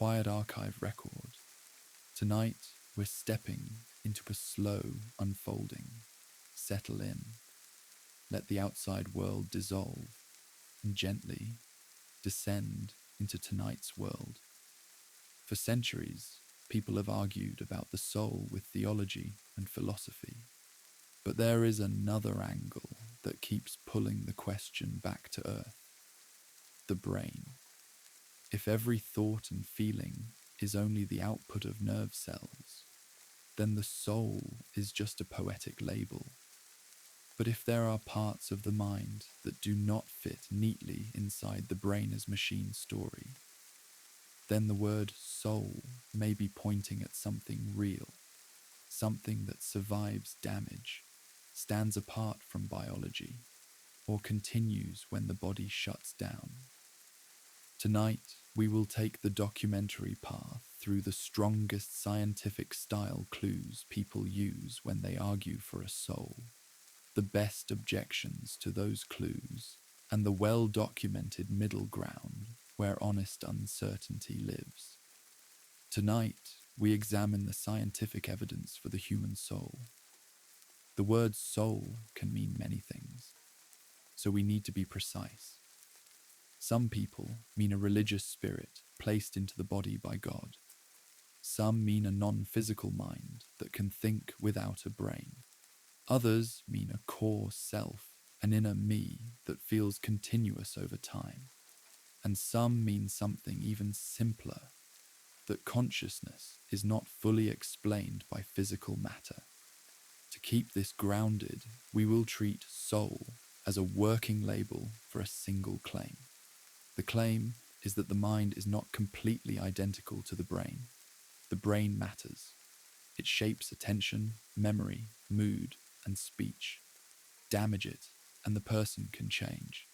quiet archive record. Tonight, we're stepping into a slow unfolding. Settle in. Let the outside world dissolve and gently descend into tonight's world. For centuries, people have argued about the soul with theology and philosophy. But there is another angle that keeps pulling the question back to earth. The brain. If every thought and feeling is only the output of nerve cells, then the soul is just a poetic label. But if there are parts of the mind that do not fit neatly inside the brain as machine story, then the word soul may be pointing at something real, something that survives damage, stands apart from biology, or continues when the body shuts down. Tonight, we will take the documentary path through the strongest scientific style clues people use when they argue for a soul, the best objections to those clues, and the well-documented middle ground where honest uncertainty lives. Tonight, we examine the scientific evidence for the human soul. The word soul can mean many things, so we need to be precise. Some people mean a religious spirit placed into the body by God. Some mean a non-physical mind that can think without a brain. Others mean a core self, an inner me that feels continuous over time. And some mean something even simpler, that consciousness is not fully explained by physical matter. To keep this grounded, we will treat soul as a working label for a single claim. The claim is that the mind is not completely identical to the brain. The brain matters. It shapes attention, memory, mood, and speech. Damage it, and the person can change.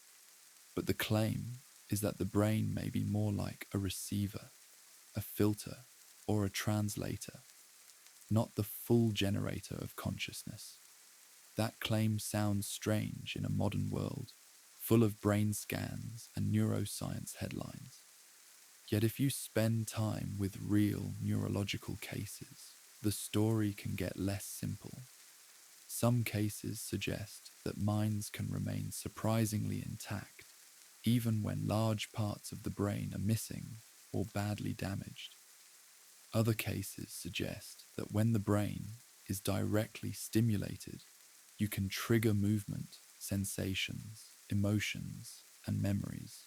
But the claim is that the brain may be more like a receiver, a filter, or a translator, not the full generator of consciousness. That claim sounds strange in a modern world, full of brain scans and neuroscience headlines. Yet if you spend time with real neurological cases, the story can get less simple. Some cases suggest that minds can remain surprisingly intact, even when large parts of the brain are missing or badly damaged. Other cases suggest that when the brain is directly stimulated, you can trigger movement, sensations, emotions, and memories,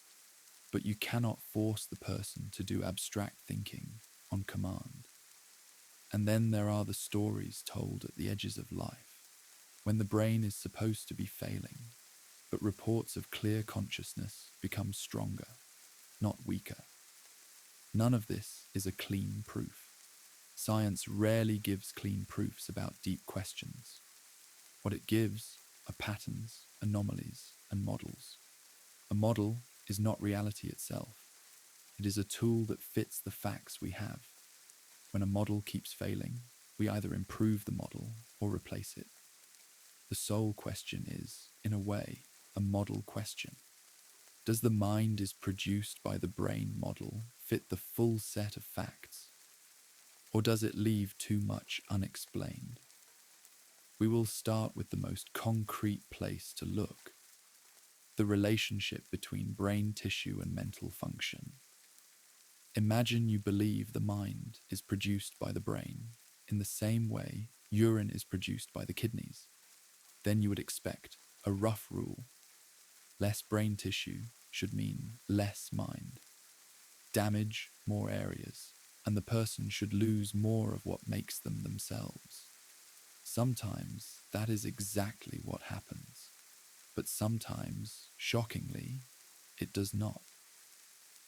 but you cannot force the person to do abstract thinking on command. And then there are the stories told at the edges of life, when the brain is supposed to be failing, but reports of clear consciousness become stronger, not weaker. None of this is a clean proof. Science rarely gives clean proofs about deep questions. What it gives are patterns, anomalies, and models. A model is not reality itself. It is a tool that fits the facts we have. When a model keeps failing, we either improve the model or replace it. The soul question is, in a way, a model question. Does the mind is produced by the brain model fit the full set of facts? Or does it leave too much unexplained? We will start with the most concrete place to look: the relationship between brain tissue and mental function. Imagine you believe the mind is produced by the brain in the same way urine is produced by the kidneys. Then you would expect a rough rule. Less brain tissue should mean less mind. Damage more areas, and the person should lose more of what makes them themselves. Sometimes that is exactly what happens, but sometimes, shockingly, it does not.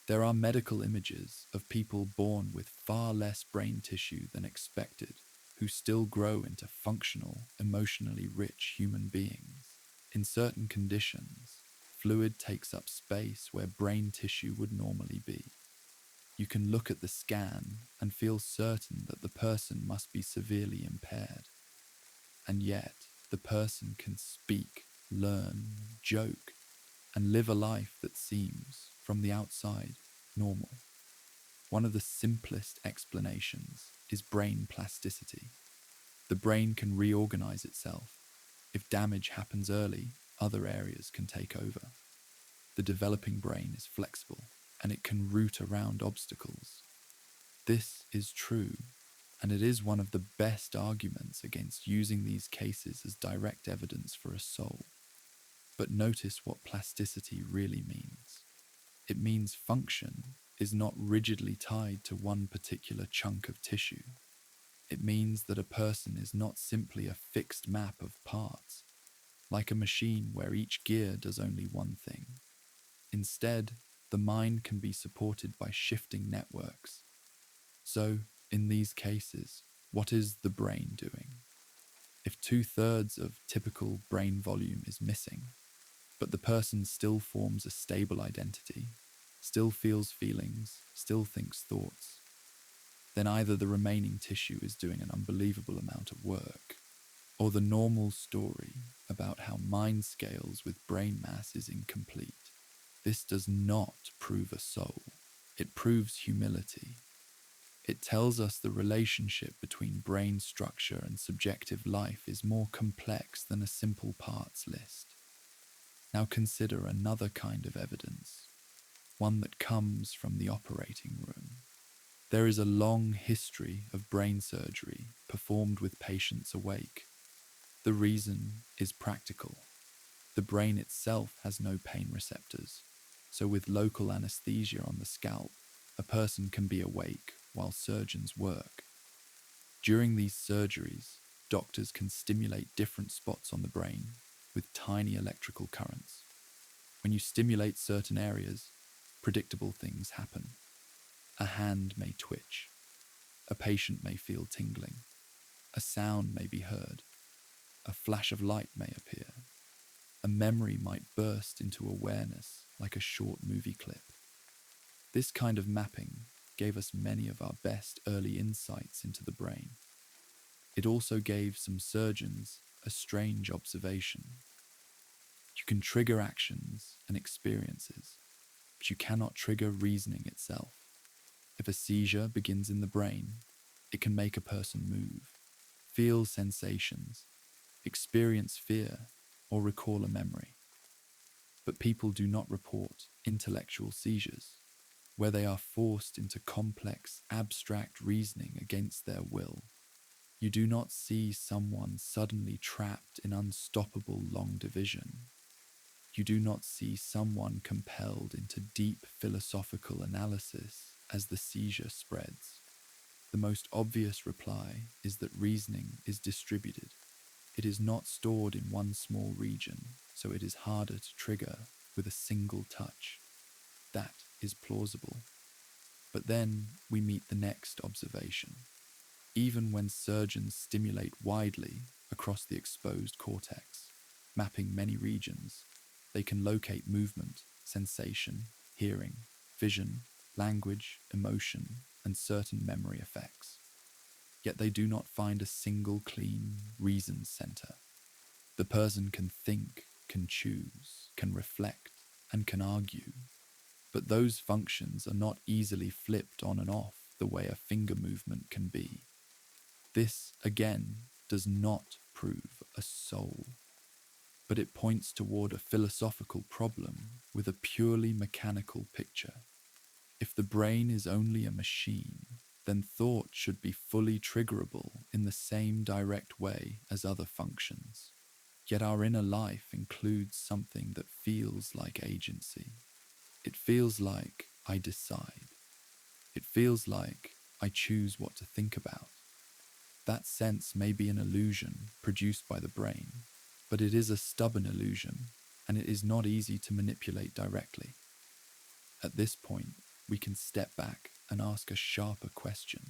There are medical images of people born with far less brain tissue than expected, who still grow into functional, emotionally rich human beings. In certain conditions, fluid takes up space where brain tissue would normally be. You can look at the scan and feel certain that the person must be severely impaired. And yet, the person can speak, learn, joke, and live a life that seems, from the outside, normal. One of the simplest explanations is brain plasticity. The brain can reorganize itself. If damage happens early, other areas can take over. The developing brain is flexible, and it can root around obstacles. This is true, and it is one of the best arguments against using these cases as direct evidence for a soul. But notice what plasticity really means. It means function is not rigidly tied to one particular chunk of tissue. It means that a person is not simply a fixed map of parts, like a machine where each gear does only one thing. Instead, the mind can be supported by shifting networks. So, in these cases, what is the brain doing? If 2/3 of typical brain volume is missing, but the person still forms a stable identity, still feels feelings, still thinks thoughts, then either the remaining tissue is doing an unbelievable amount of work, or the normal story about how mind scales with brain mass is incomplete. This does not prove a soul. It proves humility. It tells us the relationship between brain structure and subjective life is more complex than a simple parts list. Now consider another kind of evidence, one that comes from the operating room. There is a long history of brain surgery performed with patients awake. The reason is practical. The brain itself has no pain receptors, so with local anesthesia on the scalp, a person can be awake while surgeons work. During these surgeries, doctors can stimulate different spots on the brain with tiny electrical currents. When you stimulate certain areas, predictable things happen. A hand may twitch. A patient may feel tingling. A sound may be heard. A flash of light may appear. A memory might burst into awareness like a short movie clip. This kind of mapping gave us many of our best early insights into the brain. It also gave some surgeons a strange observation. You can trigger actions and experiences, but you cannot trigger reasoning itself. If a seizure begins in the brain, it can make a person move, feel sensations, experience fear, or recall a memory. But people do not report intellectual seizures, where they are forced into complex, abstract reasoning against their will. You do not see someone suddenly trapped in unstoppable long division. You do not see someone compelled into deep philosophical analysis as the seizure spreads. The most obvious reply is that reasoning is distributed. It is not stored in one small region, so it is harder to trigger with a single touch. That is plausible. But then we meet the next observation. Even when surgeons stimulate widely across the exposed cortex, mapping many regions, they can locate movement, sensation, hearing, vision, language, emotion, and certain memory effects. Yet they do not find a single clean reason center. The person can think, can choose, can reflect, and can argue. But those functions are not easily flipped on and off the way a finger movement can be. This, again, does not prove a soul, but it points toward a philosophical problem with a purely mechanical picture. If the brain is only a machine, then thought should be fully triggerable in the same direct way as other functions. Yet our inner life includes something that feels like agency. It feels like I decide. It feels like I choose what to think about. That sense may be an illusion produced by the brain, but it is a stubborn illusion, and it is not easy to manipulate directly. At this point, we can step back and ask a sharper question.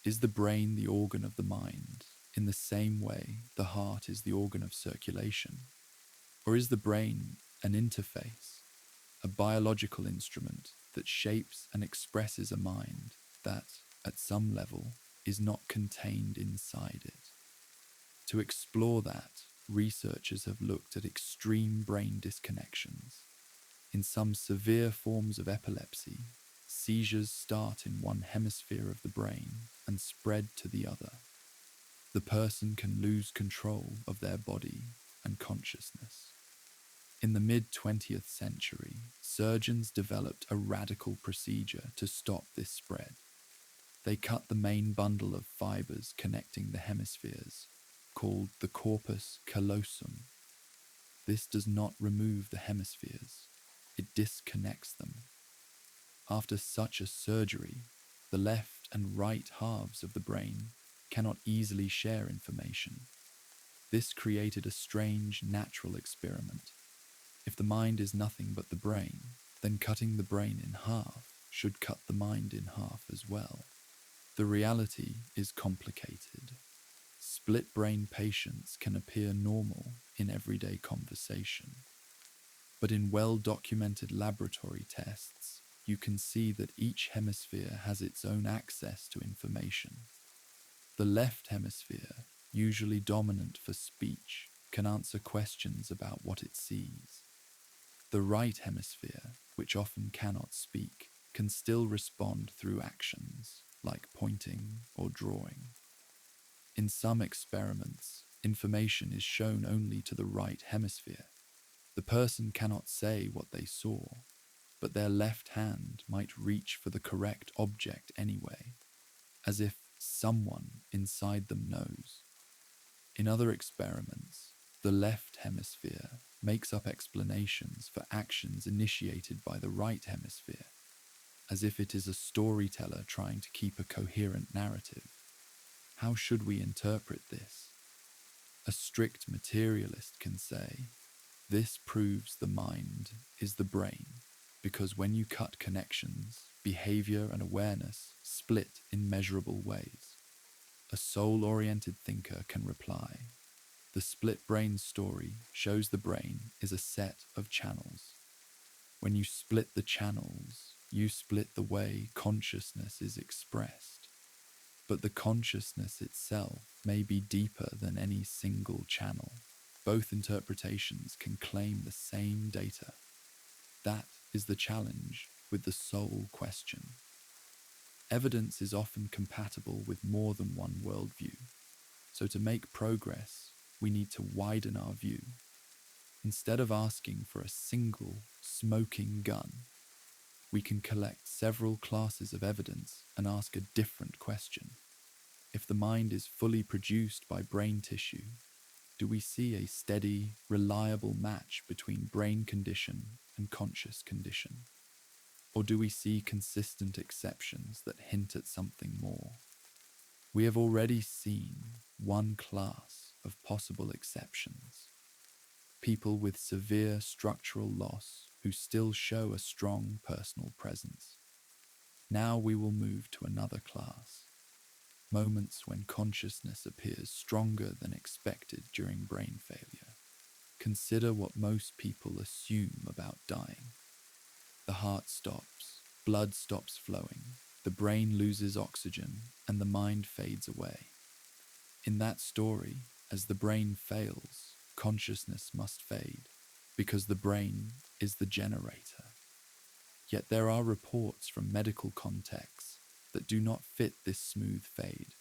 Is the brain the organ of the mind in the same way the heart is the organ of circulation? Or is the brain an interface, a biological instrument that shapes and expresses a mind that, at some level, is not contained inside it? To explore that, researchers have looked at extreme brain disconnections. In some severe forms of epilepsy, seizures start in one hemisphere of the brain and spread to the other. The person can lose control of their body and consciousness. In the mid-20th century, surgeons developed a radical procedure to stop this spread. They cut the main bundle of fibers connecting the hemispheres, called the corpus callosum. This does not remove the hemispheres, it disconnects them. After such a surgery, the left and right halves of the brain cannot easily share information. This created a strange natural experiment. If the mind is nothing but the brain, then cutting the brain in half should cut the mind in half as well. The reality is complicated. Split-brain patients can appear normal in everyday conversation. But in well-documented laboratory tests, you can see that each hemisphere has its own access to information. The left hemisphere, usually dominant for speech, can answer questions about what it sees. The right hemisphere, which often cannot speak, can still respond through actions, like pointing or drawing. In some experiments, information is shown only to the right hemisphere. The person cannot say what they saw, but their left hand might reach for the correct object anyway, as if someone inside them knows. In other experiments, the left hemisphere makes up explanations for actions initiated by the right hemisphere, as if it is a storyteller trying to keep a coherent narrative. How should we interpret this? A strict materialist can say, this proves the mind is the brain, because when you cut connections, behavior and awareness split in measurable ways. A soul-oriented thinker can reply, the split brain story shows the brain is a set of channels. When you split the channels, you split the way consciousness is expressed. But the consciousness itself may be deeper than any single channel. Both interpretations can claim the same data. That is the challenge with the soul question. Evidence is often compatible with more than one worldview. So to make progress, we need to widen our view. Instead of asking for a single, smoking gun, we can collect several classes of evidence and ask a different question. If the mind is fully produced by brain tissue, do we see a steady, reliable match between brain condition and conscious condition? Or do we see consistent exceptions that hint at something more? We have already seen one class of possible exceptions. People with severe structural loss who still show a strong personal presence. Now we will move to another class. Moments when consciousness appears stronger than expected during brain failure. Consider what most people assume about dying. The heart stops, blood stops flowing, the brain loses oxygen, and the mind fades away. In that story, as the brain fails, consciousness must fade, because the brain is the generator. Yet there are reports from medical contexts that do not fit this smooth fade.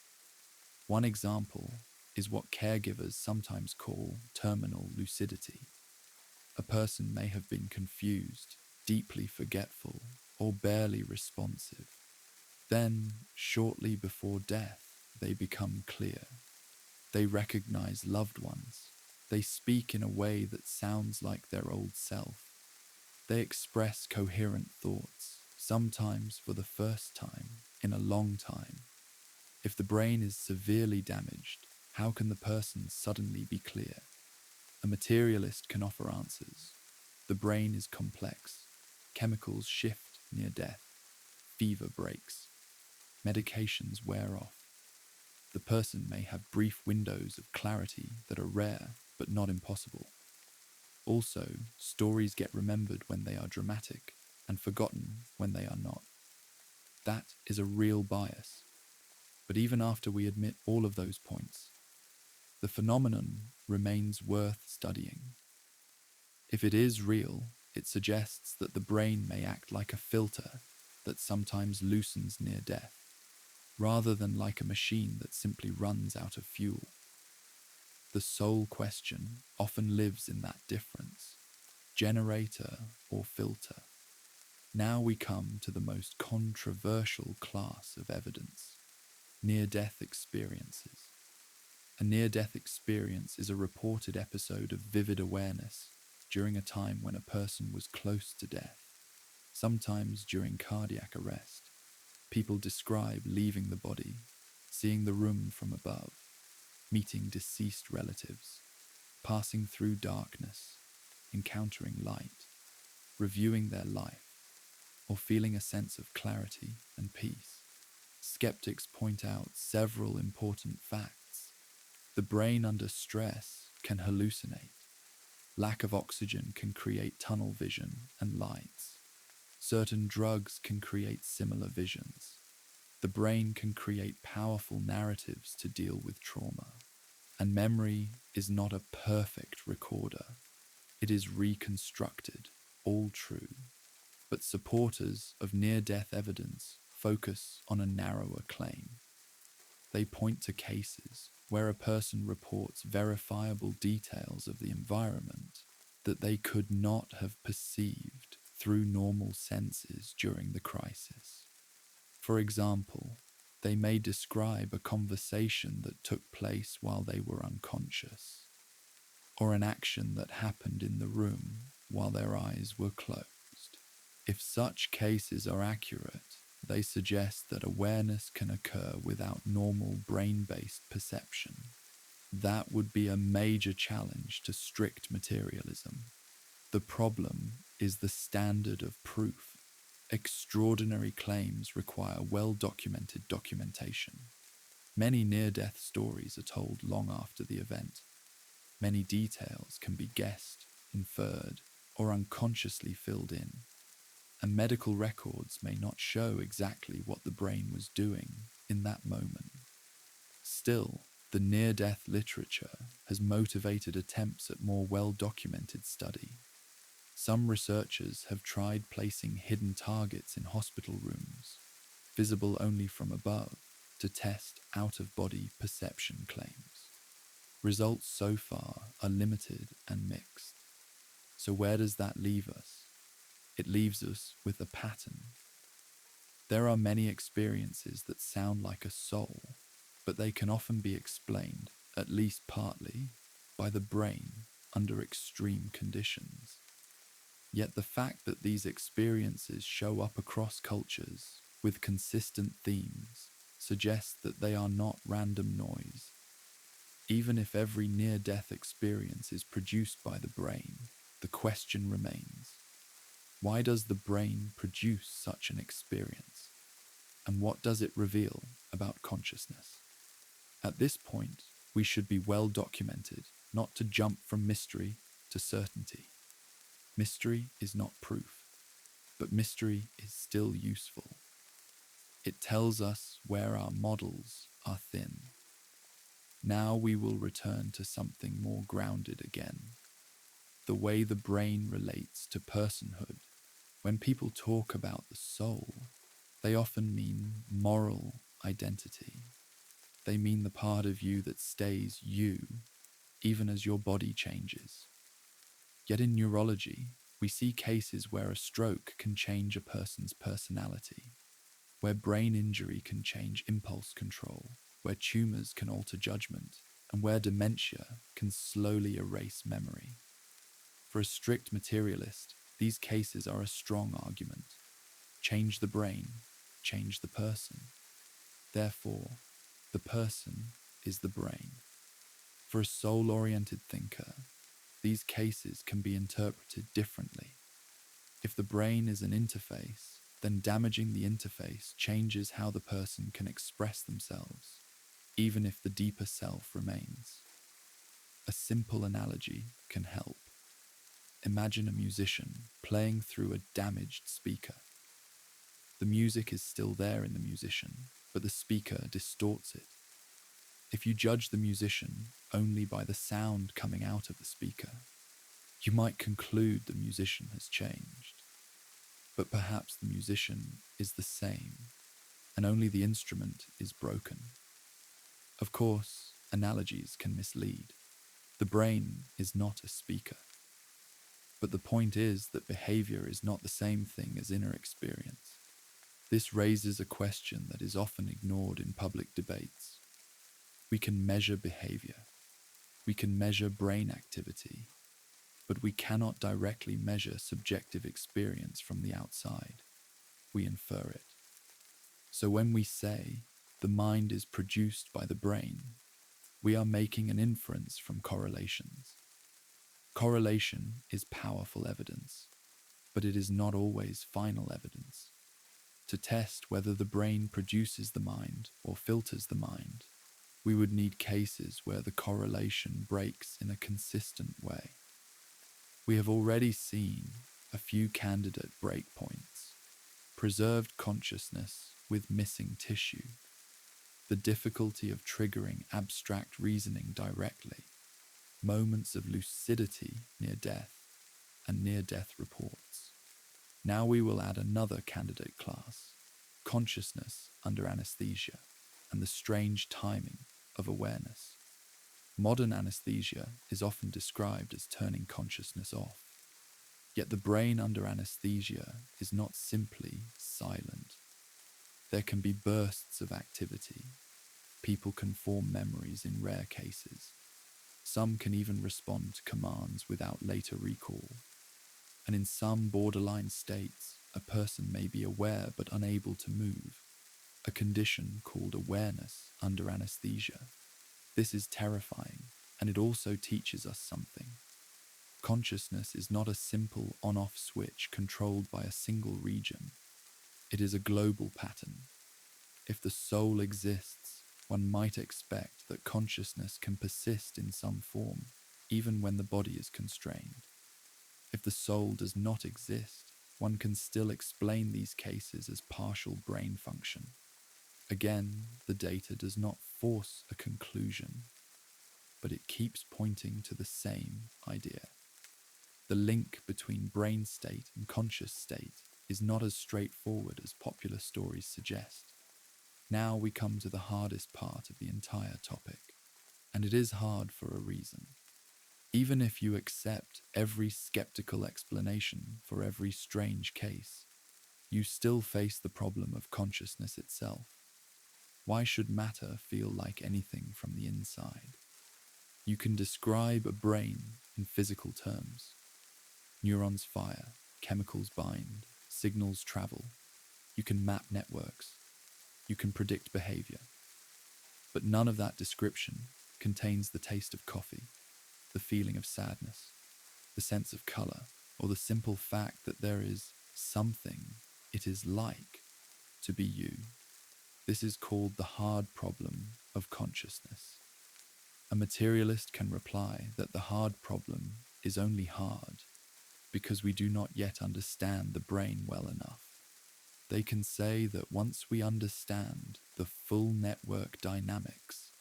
One example is what caregivers sometimes call terminal lucidity. A person may have been confused, deeply forgetful, or barely responsive. Then, shortly before death, they become clear. They recognize loved ones. They speak in a way that sounds like their old self. They express coherent thoughts, sometimes for the first time in a long time. If the brain is severely damaged, how can the person suddenly be clear? A materialist can offer answers. The brain is complex. Chemicals shift near death. Fever breaks. Medications wear off. The person may have brief windows of clarity that are rare but not impossible. Also, stories get remembered when they are dramatic and forgotten when they are not. That is a real bias. But even after we admit all of those points, the phenomenon remains worth studying. If it is real, it suggests that the brain may act like a filter, that sometimes loosens near death, rather than like a machine that simply runs out of fuel. The sole question often lives in that difference: generator or filter. Now we come to the most controversial class of evidence: near-death experiences. A near-death experience is a reported episode of vivid awareness during a time when a person was close to death, sometimes during cardiac arrest. People describe leaving the body, seeing the room from above, meeting deceased relatives, passing through darkness, encountering light, reviewing their life, or feeling a sense of clarity and peace. Skeptics point out several important facts. The brain under stress can hallucinate. Lack of oxygen can create tunnel vision and lights. Certain drugs can create similar visions. The brain can create powerful narratives to deal with trauma. And memory is not a perfect recorder. It is reconstructed, all true. But supporters of near-death evidence focus on a narrower claim. They point to cases where a person reports verifiable details of the environment that they could not have perceived through normal senses during the crisis. For example, they may describe a conversation that took place while they were unconscious, or an action that happened in the room while their eyes were closed. If such cases are accurate, they suggest that awareness can occur without normal brain-based perception. That would be a major challenge to strict materialism. The problem is the standard of proof. Extraordinary claims require well-documented documentation. Many near-death stories are told long after the event. Many details can be guessed, inferred, or unconsciously filled in. And medical records may not show exactly what the brain was doing in that moment. Still, the near-death literature has motivated attempts at more well-documented study. Some researchers have tried placing hidden targets in hospital rooms, visible only from above, to test out-of-body perception claims. Results so far are limited and mixed. So where does that leave us? It leaves us with a pattern. There are many experiences that sound like a soul, but they can often be explained, at least partly, by the brain under extreme conditions. Yet the fact that these experiences show up across cultures with consistent themes suggests that they are not random noise. Even if every near-death experience is produced by the brain, the question remains: why does the brain produce such an experience? And what does it reveal about consciousness? At this point, we should be well documented, not to jump from mystery to certainty. Mystery is not proof, but mystery is still useful. It tells us where our models are thin. Now we will return to something more grounded again: the way the brain relates to personhood. When people talk about the soul, they often mean moral identity. They mean the part of you that stays you, even as your body changes. Yet in neurology, we see cases where a stroke can change a person's personality, where brain injury can change impulse control, where tumors can alter judgment, and where dementia can slowly erase memory. For a strict materialist, these cases are a strong argument. Change the brain, change the person. Therefore, the person is the brain. For a soul-oriented thinker, these cases can be interpreted differently. If the brain is an interface, then damaging the interface changes how the person can express themselves, even if the deeper self remains. A simple analogy can help. Imagine a musician playing through a damaged speaker. The music is still there in the musician, but the speaker distorts it. If you judge the musician only by the sound coming out of the speaker, you might conclude the musician has changed. But perhaps the musician is the same, and only the instrument is broken. Of course, analogies can mislead. The brain is not a speaker. But the point is that behavior is not the same thing as inner experience. This raises a question that is often ignored in public debates. We can measure behavior. We can measure brain activity, but we cannot directly measure subjective experience from the outside. We infer it. So when we say the mind is produced by the brain, we are making an inference from correlations. Correlation is powerful evidence, but it is not always final evidence. To test whether the brain produces the mind or filters the mind, we would need cases where the correlation breaks in a consistent way. We have already seen a few candidate breakpoints: preserved consciousness with missing tissue, the difficulty of triggering abstract reasoning directly, moments of lucidity near death, and near-death reports. Now we will add another candidate class: consciousness under anesthesia and the strange timing of awareness. Modern anesthesia is often described as turning consciousness off. Yet the brain under anesthesia is not simply silent. There can be bursts of activity. People can form memories in rare cases. Some can even respond to commands without later recall. And in some borderline states, a person may be aware but unable to move, a condition called awareness under anesthesia. This is terrifying, and it also teaches us something. Consciousness is not a simple on-off switch controlled by a single region. It is a global pattern. If the soul exists, one might expect that consciousness can persist in some form, even when the body is constrained. If the soul does not exist, one can still explain these cases as partial brain function. Again, the data does not force a conclusion, but it keeps pointing to the same idea. The link between brain state and conscious state is not as straightforward as popular stories suggest. Now we come to the hardest part of the entire topic, and it is hard for a reason. Even if you accept every skeptical explanation for every strange case, you still face the problem of consciousness itself. Why should matter feel like anything from the inside? You can describe a brain in physical terms. Neurons fire, chemicals bind, signals travel. You can map networks. You can predict behavior. But none of that description contains the taste of coffee, the feeling of sadness, the sense of color, or the simple fact that there is something it is like to be you. This is called the hard problem of consciousness. A materialist can reply that the hard problem is only hard because we do not yet understand the brain well enough. They can say that once we understand the full network dynamics,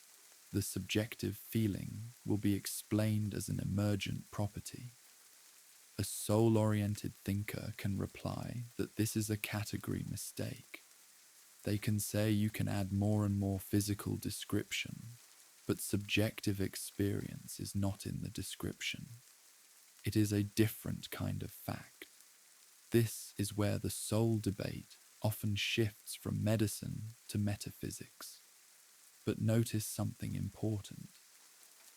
the subjective feeling will be explained as an emergent property. A soul-oriented thinker can reply that this is a category mistake. They can say you can add more and more physical description, but subjective experience is not in the description. It is a different kind of fact. This is where the soul debate often shifts from medicine to metaphysics. But notice something important.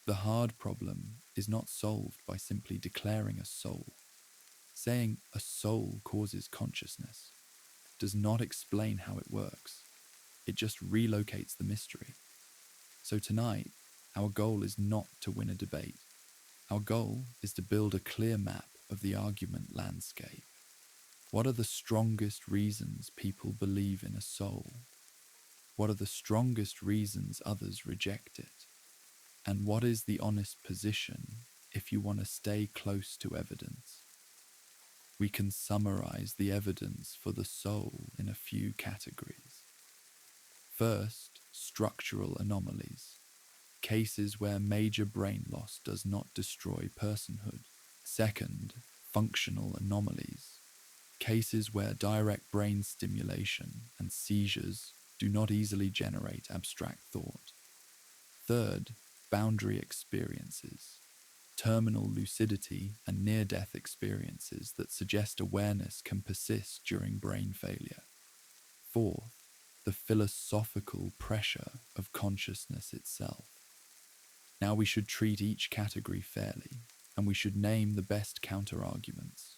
The hard problem is not solved by simply declaring a soul. Saying a soul causes consciousness does not explain how it works. It just relocates the mystery. So tonight, our goal is not to win a debate. Our goal is to build a clear map of the argument landscape. What are the strongest reasons people believe in a soul? What are the strongest reasons others reject it? And what is the honest position if you want to stay close to evidence? We can summarize the evidence for the soul in a few categories. First, structural anomalies, cases where major brain loss does not destroy personhood. Second, functional anomalies, cases where direct brain stimulation and seizures do not easily generate abstract thought. Third, boundary experiences, terminal lucidity and near-death experiences that suggest awareness can persist during brain failure. Fourth, the philosophical pressure of consciousness itself. Now we should treat each category fairly, and we should name the best counterarguments.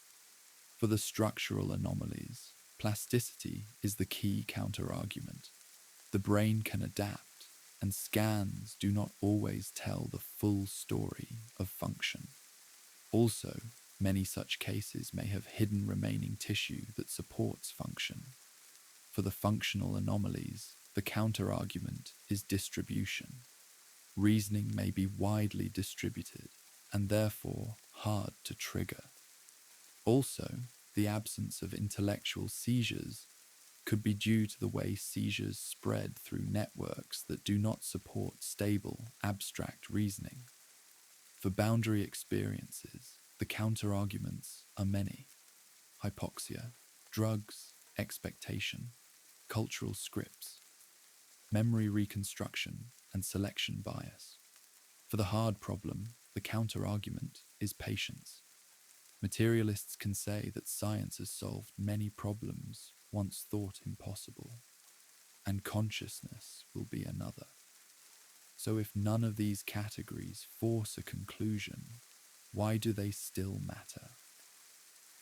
For the structural anomalies, plasticity is the key counterargument. The brain can adapt, and scans do not always tell the full story of function. Also, many such cases may have hidden remaining tissue that supports function. For the functional anomalies, the counterargument is distribution. Reasoning may be widely distributed and therefore hard to trigger. Also, the absence of intellectual seizures could be due to the way seizures spread through networks that do not support stable, abstract reasoning. For boundary experiences, the counterarguments are many: hypoxia, drugs, expectation, cultural scripts, memory reconstruction, and selection bias. For the hard problem, the counterargument is patience. Materialists can say that science has solved many problems once thought impossible, and consciousness will be another. So if none of these categories force a conclusion, why do they still matter?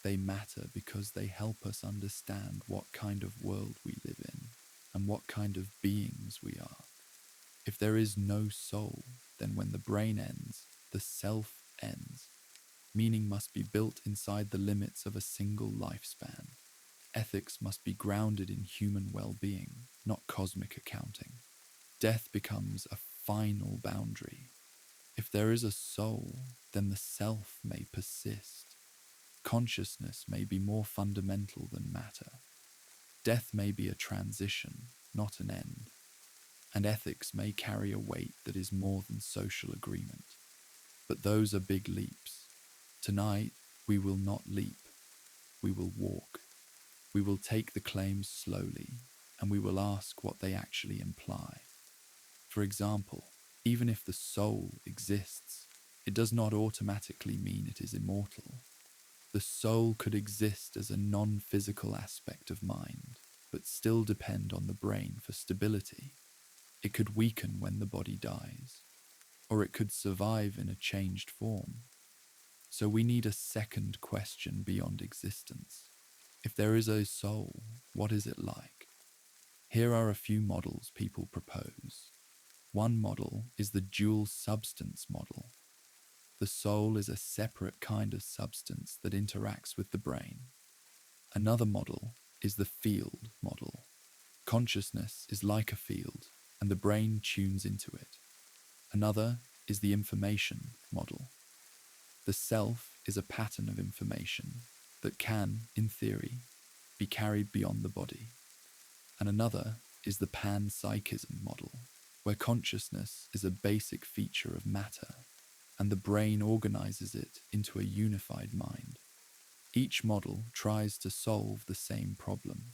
They matter because they help us understand what kind of world we live in and what kind of beings we are. If there is no soul, then when the brain ends, the self ends. Meaning must be built inside the limits of a single lifespan. Ethics must be grounded in human well-being, not cosmic accounting. Death becomes a final boundary. If there is a soul, then the self may persist. Consciousness may be more fundamental than matter. Death may be a transition, not an end. And ethics may carry a weight that is more than social agreement. But those are big leaps. Tonight, we will not leap. We will walk. We will take the claims slowly, and we will ask what they actually imply. For example, even if the soul exists, it does not automatically mean it is immortal. The soul could exist as a non-physical aspect of mind, but still depend on the brain for stability. It could weaken when the body dies, or it could survive in a changed form. So we need a second question beyond existence. If there is a soul, what is it like? Here are a few models people propose. One model is the dual substance model. The soul is a separate kind of substance that interacts with the brain. Another model is the field model. Consciousness is like a field, and the brain tunes into it. Another is the information model. The self is a pattern of information that can, in theory, be carried beyond the body. And another is the panpsychism model, where consciousness is a basic feature of matter, and the brain organizes it into a unified mind. Each model tries to solve the same problem.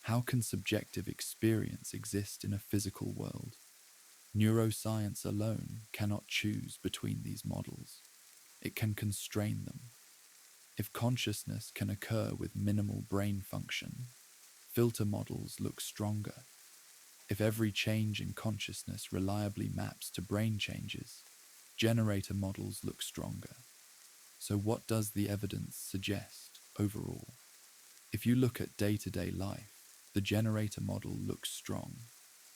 How can subjective experience exist in a physical world? Neuroscience alone cannot choose between these models. It can constrain them. If consciousness can occur with minimal brain function, filter models look stronger. If every change in consciousness reliably maps to brain changes, generator models look stronger. So what does the evidence suggest overall? If you look at day-to-day life, the generator model looks strong.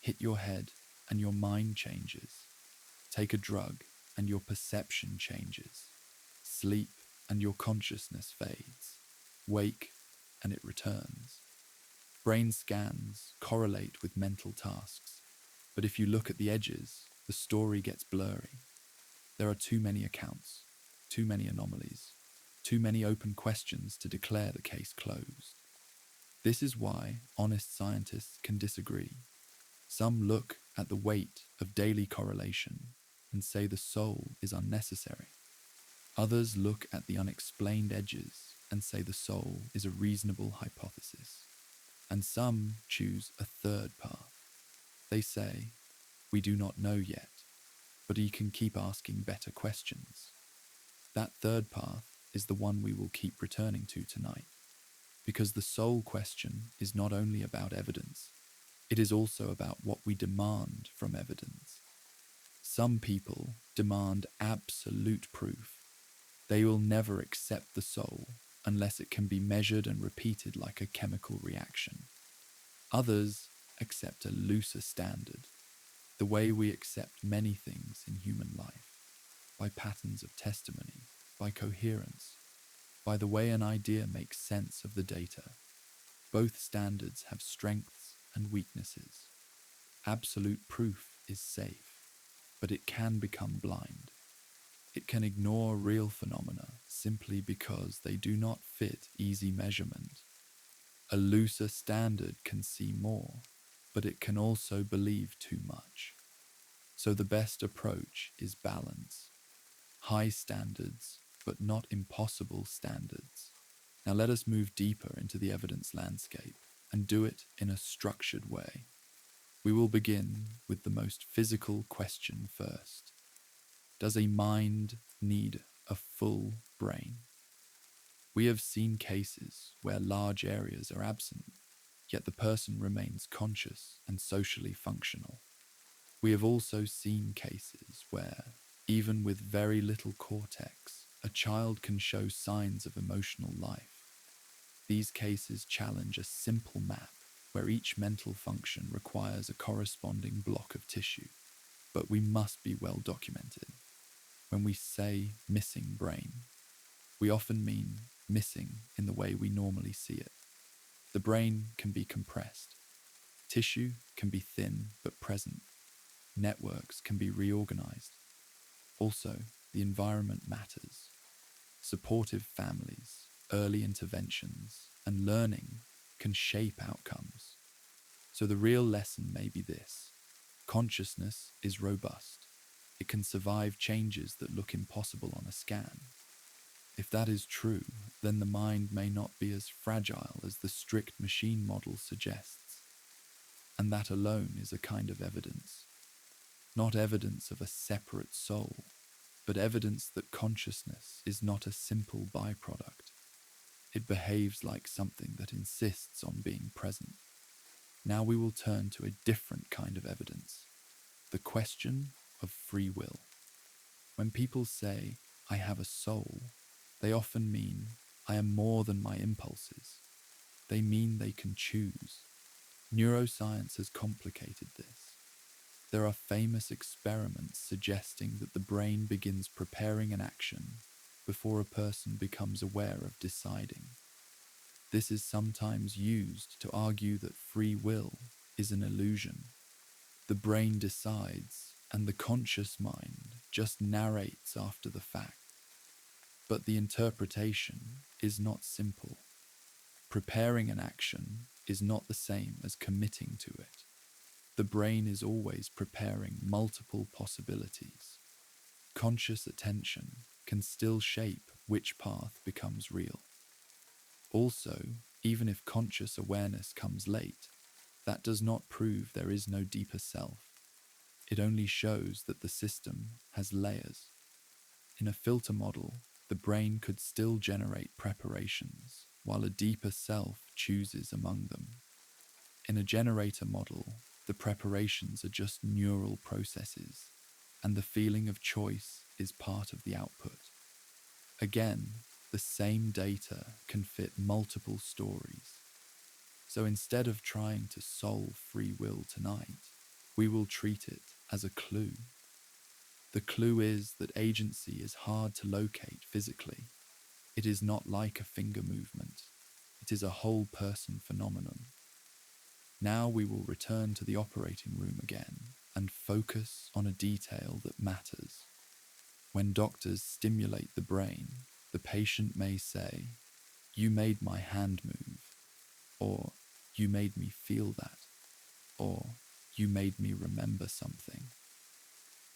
Hit your head and your mind changes. Take a drug and your perception changes. Sleep and your consciousness fades. Wake and it returns. Brain scans correlate with mental tasks, but if you look at the edges, the story gets blurry. There are too many accounts, too many anomalies, too many open questions to declare the case closed. This is why honest scientists can disagree. Some look at the weight of daily correlation and say the soul is unnecessary. Others look at the unexplained edges and say the soul is a reasonable hypothesis, and some choose a third path. They say, we do not know yet, but you can keep asking better questions. That third path is the one we will keep returning to tonight, because the soul question is not only about evidence, it is also about what we demand from evidence. Some people demand absolute proof. They will never accept the soul unless it can be measured and repeated like a chemical reaction. Others accept a looser standard, the way we accept many things in human life, by patterns of testimony, by coherence, by the way an idea makes sense of the data. Both standards have strengths and weaknesses. Absolute proof is safe, but it can become blind. It can ignore real phenomena simply because they do not fit easy measurement. A looser standard can see more, but it can also believe too much. So the best approach is balance. High standards, but not impossible standards. Now let us move deeper into the evidence landscape and do it in a structured way. We will begin with the most physical question first. Does a mind need a full brain? We have seen cases where large areas are absent, yet the person remains conscious and socially functional. We have also seen cases where, even with very little cortex, a child can show signs of emotional life. These cases challenge a simple map where each mental function requires a corresponding block of tissue, but we must be well documented. When we say missing brain, we often mean missing in the way we normally see it. The brain can be compressed. Tissue can be thin but present. Networks can be reorganized. Also, the environment matters. Supportive families, early interventions, and learning can shape outcomes. So the real lesson may be this: consciousness is robust. It can survive changes that look impossible on a scan. If that is true, then the mind may not be as fragile as the strict machine model suggests. And that alone is a kind of evidence. Not evidence of a separate soul, but evidence that consciousness is not a simple byproduct. It behaves like something that insists on being present. Now we will turn to a different kind of evidence, the question of free will. When people say, I have a soul, they often mean, I am more than my impulses. They mean they can choose. Neuroscience has complicated this. There are famous experiments suggesting that the brain begins preparing an action before a person becomes aware of deciding. This is sometimes used to argue that free will is an illusion. The brain decides, and the conscious mind just narrates after the fact. But the interpretation is not simple. Preparing an action is not the same as committing to it. The brain is always preparing multiple possibilities. Conscious attention can still shape which path becomes real. Also, even if conscious awareness comes late, that does not prove there is no deeper self. It only shows that the system has layers. In a filter model, the brain could still generate preparations, while a deeper self chooses among them. In a generator model, the preparations are just neural processes, and the feeling of choice is part of the output. Again, the same data can fit multiple stories. So instead of trying to solve free will tonight, we will treat it as a clue. The clue is that agency is hard to locate physically. It is not like a finger movement. It is a whole person phenomenon. Now we will return to the operating room again and focus on a detail that matters. When doctors stimulate the brain, the patient may say, "You made my hand move," or "You made me feel that," or "You made me remember something."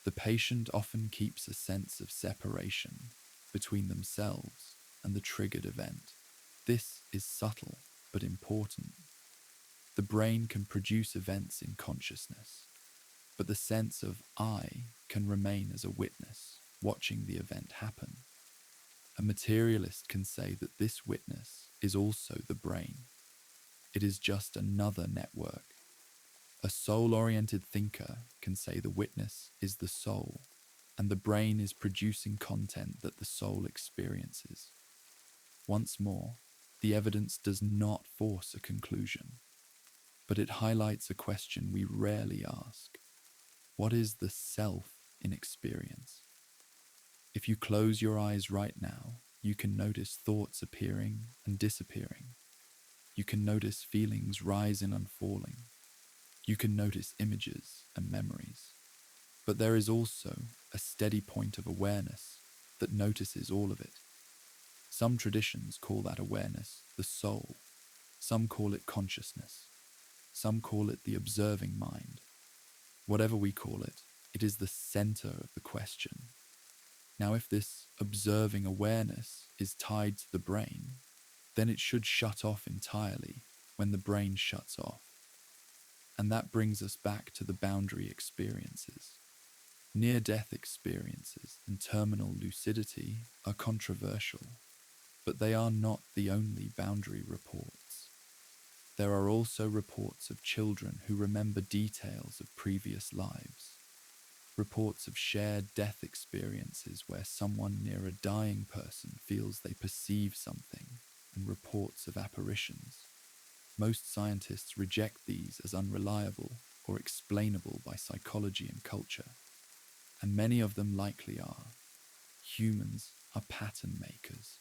The patient often keeps a sense of separation between themselves and the triggered event. This is subtle but important. The brain can produce events in consciousness, but the sense of I can remain as a witness, watching the event happen. A materialist can say that this witness is also the brain. It is just another network. A soul-oriented thinker can say the witness is the soul, and the brain is producing content that the soul experiences. Once more, the evidence does not force a conclusion, but it highlights a question we rarely ask. What is the self in experience? If you close your eyes right now, you can notice thoughts appearing and disappearing. You can notice feelings rising and falling. You can notice images and memories. But there is also a steady point of awareness that notices all of it. Some traditions call that awareness the soul. Some call it consciousness. Some call it the observing mind. Whatever we call it, it is the center of the question. Now, if this observing awareness is tied to the brain, then it should shut off entirely when the brain shuts off. And that brings us back to the boundary experiences. Near-death experiences and terminal lucidity are controversial, but they are not the only boundary reports. There are also reports of children who remember details of previous lives, reports of shared death experiences where someone near a dying person feels they perceive something, and reports of apparitions. Most scientists reject these as unreliable or explainable by psychology and culture, and many of them likely are. Humans are pattern makers.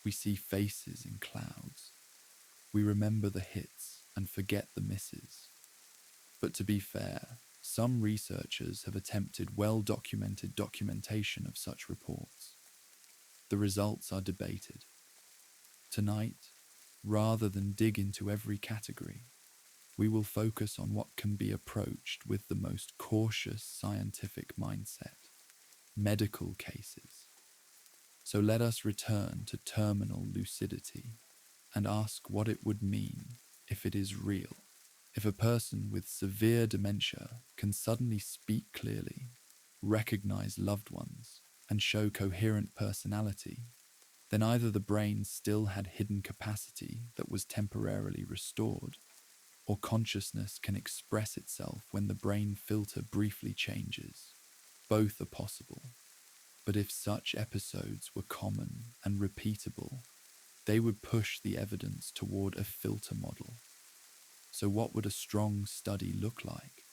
We see faces in clouds. We remember the hits and forget the misses. But to be fair, some researchers have attempted well-documented documentation of such reports. The results are debated. Tonight, rather than dig into every category, we will focus on what can be approached with the most cautious scientific mindset: medical cases. So let us return to terminal lucidity and ask what it would mean if it is real. If a person with severe dementia can suddenly speak clearly, recognize loved ones, and show coherent personality, then either the brain still had hidden capacity that was temporarily restored, or consciousness can express itself when the brain filter briefly changes. Both are possible. But if such episodes were common and repeatable, they would push the evidence toward a filter model. So what would a strong study look like?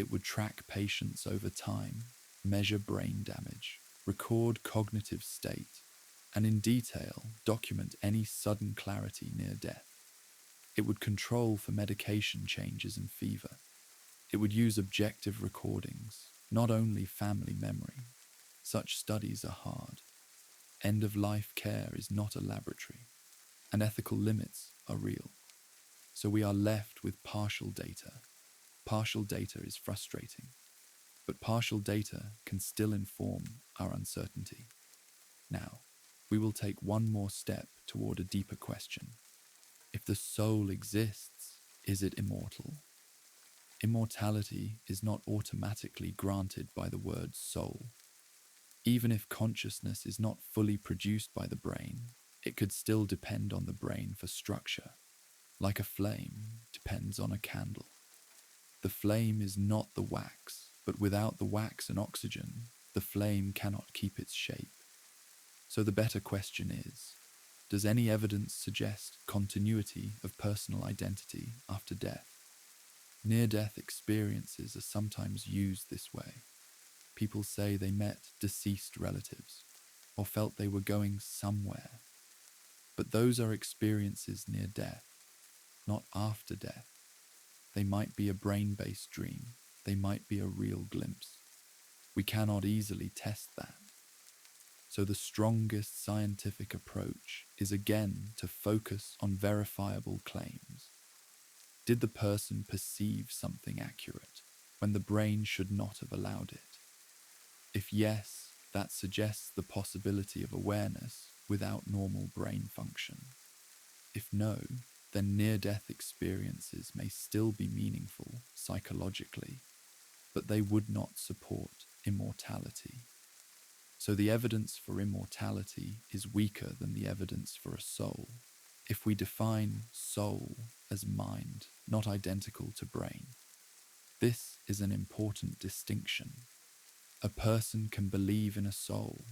It would track patients over time, measure brain damage, record cognitive state, and in detail document any sudden clarity near death. It would control for medication changes and fever. It would use objective recordings, not only family memory. Such studies are hard. End-of-life care is not a laboratory, and ethical limits are real. So we are left with partial data. Partial data is frustrating, but partial data can still inform our uncertainty. Now, we will take one more step toward a deeper question. If the soul exists, is it immortal? Immortality is not automatically granted by the word soul. Even if consciousness is not fully produced by the brain, it could still depend on the brain for structure, like a flame depends on a candle. The flame is not the wax, but without the wax and oxygen, the flame cannot keep its shape. So the better question is, does any evidence suggest continuity of personal identity after death? Near-death experiences are sometimes used this way. People say they met deceased relatives or felt they were going somewhere. But those are experiences near death, not after death. They might be a brain-based dream. They might be a real glimpse. We cannot easily test that. So the strongest scientific approach is again to focus on verifiable claims. Did the person perceive something accurate when the brain should not have allowed it? If yes, that suggests the possibility of awareness without normal brain function. If no, then near-death experiences may still be meaningful psychologically, but they would not support immortality. So the evidence for immortality is weaker than the evidence for a soul. If we define soul as mind, not identical to brain, this is an important distinction. A person can believe in a soul,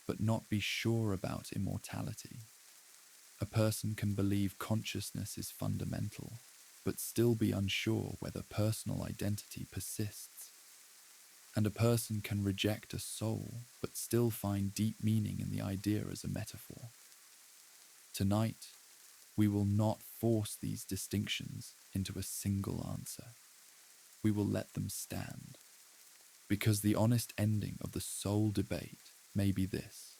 but not be sure about immortality. A person can believe consciousness is fundamental, but still be unsure whether personal identity persists. And a person can reject a soul, but still find deep meaning in the idea as a metaphor. Tonight, we will not force these distinctions into a single answer. We will let them stand. Because the honest ending of the soul debate may be this: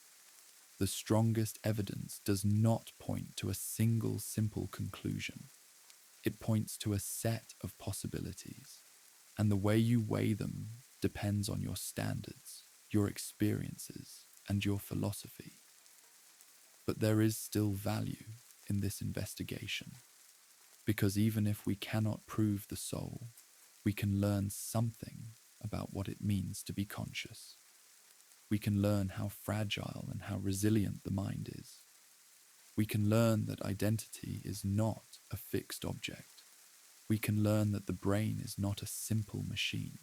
the strongest evidence does not point to a single simple conclusion. It points to a set of possibilities, and the way you weigh them depends on your standards, your experiences, and your philosophy. But there is still value in this investigation, because even if we cannot prove the soul, we can learn something about what it means to be conscious. We can learn how fragile and how resilient the mind is. We can learn that identity is not a fixed object. We can learn that the brain is not a simple machine.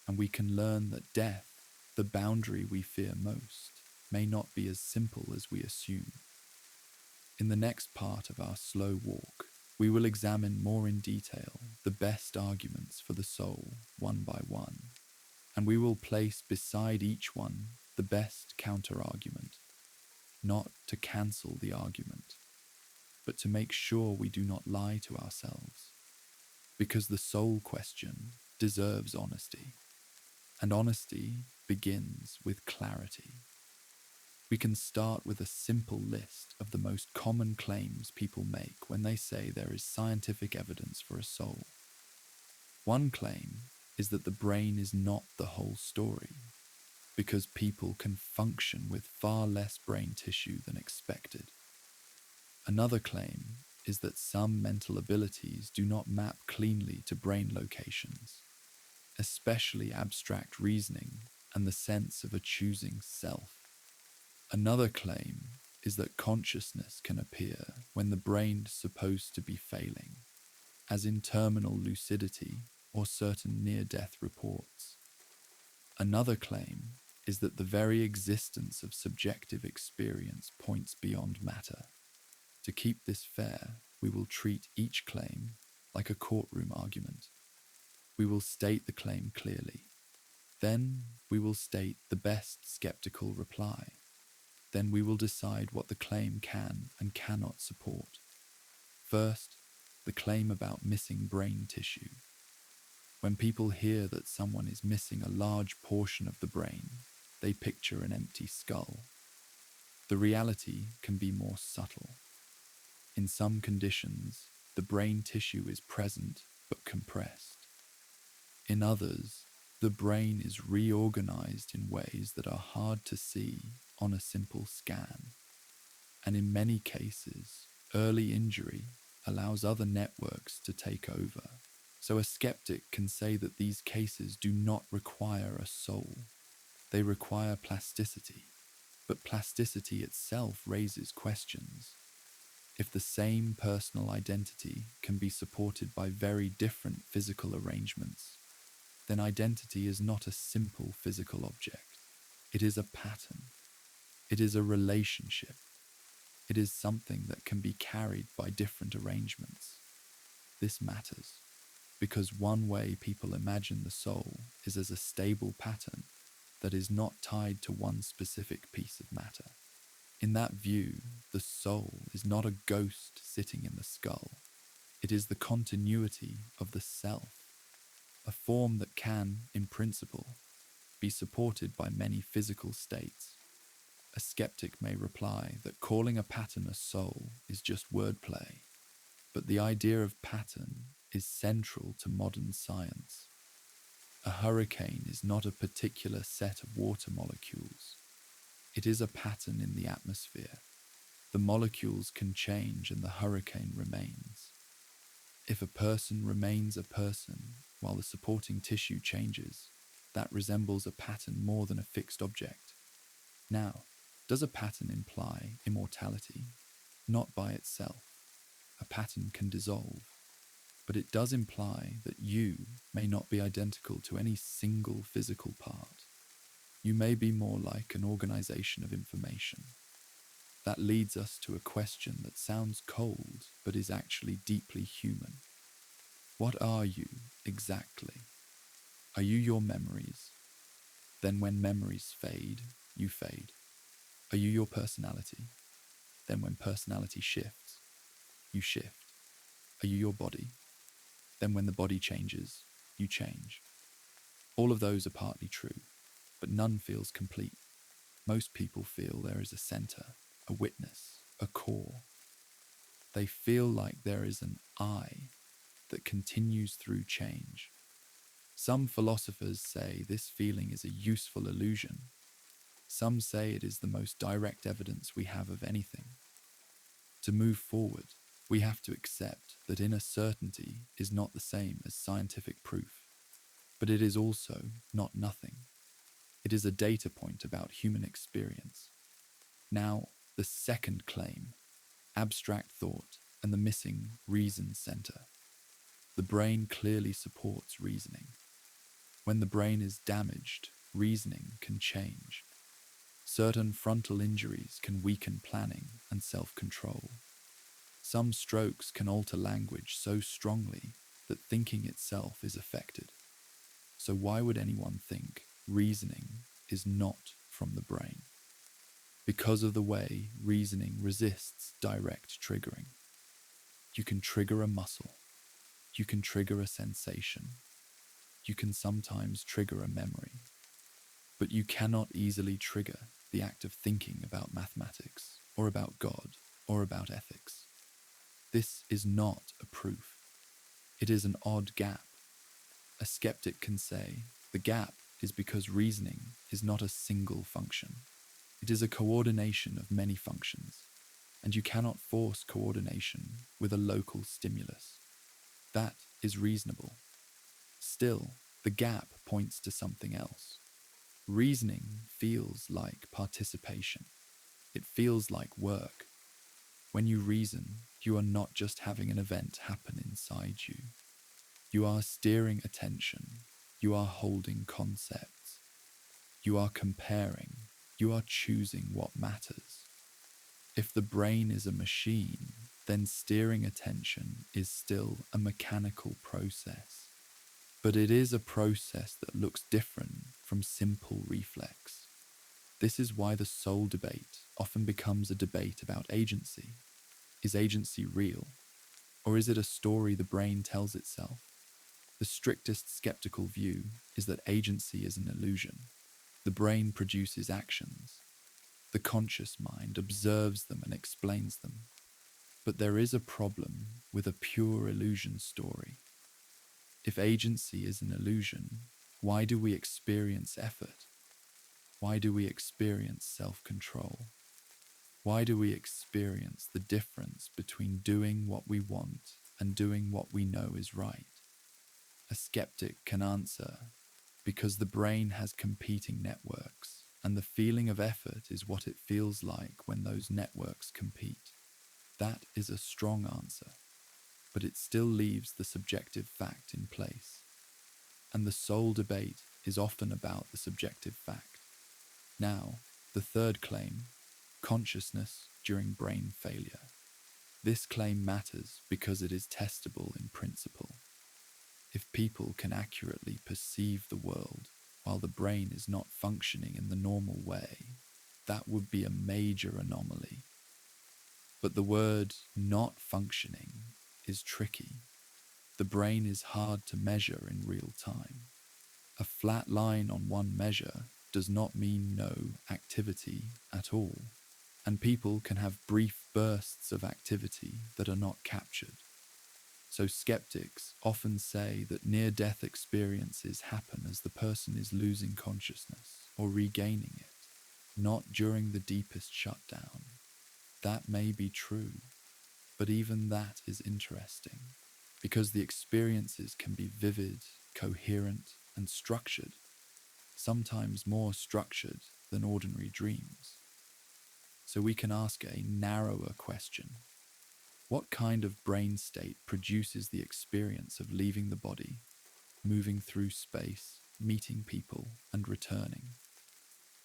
And we can learn that death, the boundary we fear most, may not be as simple as we assume. In the next part of our slow walk, we will examine more in detail the best arguments for the soul, one by one, and we will place beside each one the best counter-argument, not to cancel the argument, but to make sure we do not lie to ourselves, because the soul question deserves honesty, and honesty begins with clarity. We can start with a simple list of the most common claims people make when they say there is scientific evidence for a soul. One claim is that the brain is not the whole story, because people can function with far less brain tissue than expected. Another claim is that some mental abilities do not map cleanly to brain locations, especially abstract reasoning and the sense of a choosing self. Another claim is that consciousness can appear when the brain is supposed to be failing, as in terminal lucidity or certain near-death reports. Another claim is that the very existence of subjective experience points beyond matter. To keep this fair, we will treat each claim like a courtroom argument. We will state the claim clearly. Then we will state the best skeptical reply. Then we will decide what the claim can and cannot support. First, the claim about missing brain tissue. When people hear that someone is missing a large portion of the brain, they picture an empty skull. The reality can be more subtle. In some conditions, the brain tissue is present but compressed. In others, the brain is reorganized in ways that are hard to see on a simple scan. And in many cases, early injury allows other networks to take over. So a skeptic can say that these cases do not require a soul. They require plasticity. But plasticity itself raises questions. If the same personal identity can be supported by very different physical arrangements, then identity is not a simple physical object. It is a pattern. It is a relationship. It is something that can be carried by different arrangements. This matters, because one way people imagine the soul is as a stable pattern that is not tied to one specific piece of matter. In that view, the soul is not a ghost sitting in the skull. It is the continuity of the self, a form that can, in principle, be supported by many physical states. A skeptic may reply that calling a pattern a soul is just wordplay, but the idea of pattern is central to modern science. A hurricane is not a particular set of water molecules. It is a pattern in the atmosphere. The molecules can change and the hurricane remains. If a person remains a person while the supporting tissue changes, that resembles a pattern more than a fixed object. Now, does a pattern imply immortality? Not by itself. A pattern can dissolve, but it does imply that you may not be identical to any single physical part. You may be more like an organization of information. That leads us to a question that sounds cold, but is actually deeply human. What are you exactly? Are you your memories? Then when memories fade, you fade. Are you your personality? Then when personality shifts, you shift. Are you your body? Then when the body changes, you change. All of those are partly true, but none feels complete. Most people feel there is a center, a witness, a core. They feel like there is an I that continues through change. Some philosophers say this feeling is a useful illusion. Some say it is the most direct evidence we have of anything. To move forward, we have to accept that inner certainty is not the same as scientific proof, but it is also not nothing. It is a data point about human experience. Now, the second claim, abstract thought and the missing reason center. The brain clearly supports reasoning. When the brain is damaged, reasoning can change. Certain frontal injuries can weaken planning and self-control. Some strokes can alter language so strongly that thinking itself is affected. So why would anyone think reasoning is not from the brain? Because of the way reasoning resists direct triggering. You can trigger a muscle. You can trigger a sensation. You can sometimes trigger a memory. But you cannot easily trigger the act of thinking about mathematics, or about God, or about ethics. This is not a proof. It is an odd gap. A skeptic can say, the gap is because reasoning is not a single function. It is a coordination of many functions, and you cannot force coordination with a local stimulus. That is reasonable. Still, the gap points to something else. Reasoning feels like participation. It feels like work. When you reason, you are not just having an event happen inside you. You are steering attention. You are holding concepts. You are comparing. You are choosing what matters. If the brain is a machine, then steering attention is still a mechanical process. But it is a process that looks different from simple reflex. This is why the soul debate often becomes a debate about agency. Is agency real? Or is it a story the brain tells itself? The strictest skeptical view is that agency is an illusion. The brain produces actions. The conscious mind observes them and explains them. But there is a problem with a pure illusion story. If agency is an illusion, why do we experience effort? Why do we experience self-control? Why do we experience the difference between doing what we want and doing what we know is right? A skeptic can answer, because the brain has competing networks, and the feeling of effort is what it feels like when those networks compete. That is a strong answer, but it still leaves the subjective fact in place. And the soul debate is often about the subjective fact. Now, the third claim, consciousness during brain failure. This claim matters because it is testable in principle. If people can accurately perceive the world while the brain is not functioning in the normal way, that would be a major anomaly. But the word not functioning is tricky. The brain is hard to measure in real time. A flat line on one measure does not mean no activity at all, and people can have brief bursts of activity that are not captured. So skeptics often say that near-death experiences happen as the person is losing consciousness or regaining it, not during the deepest shutdown. That may be true, but even that is interesting, because the experiences can be vivid, coherent, and structured, sometimes more structured than ordinary dreams. So we can ask a narrower question. What kind of brain state produces the experience of leaving the body, moving through space, meeting people, and returning?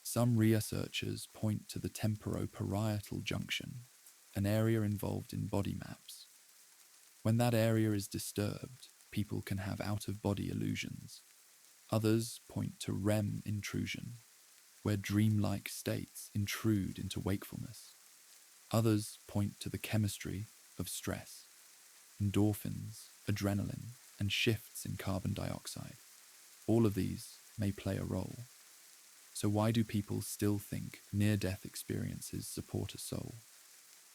Some researchers point to the temporoparietal junction, an area involved in body maps. When that area is disturbed, people can have out-of-body illusions. Others point to REM intrusion, where dreamlike states intrude into wakefulness. Others point to the chemistry of stress, endorphins, adrenaline, and shifts in carbon dioxide. All of these may play a role. So why do people still think near-death experiences support a soul?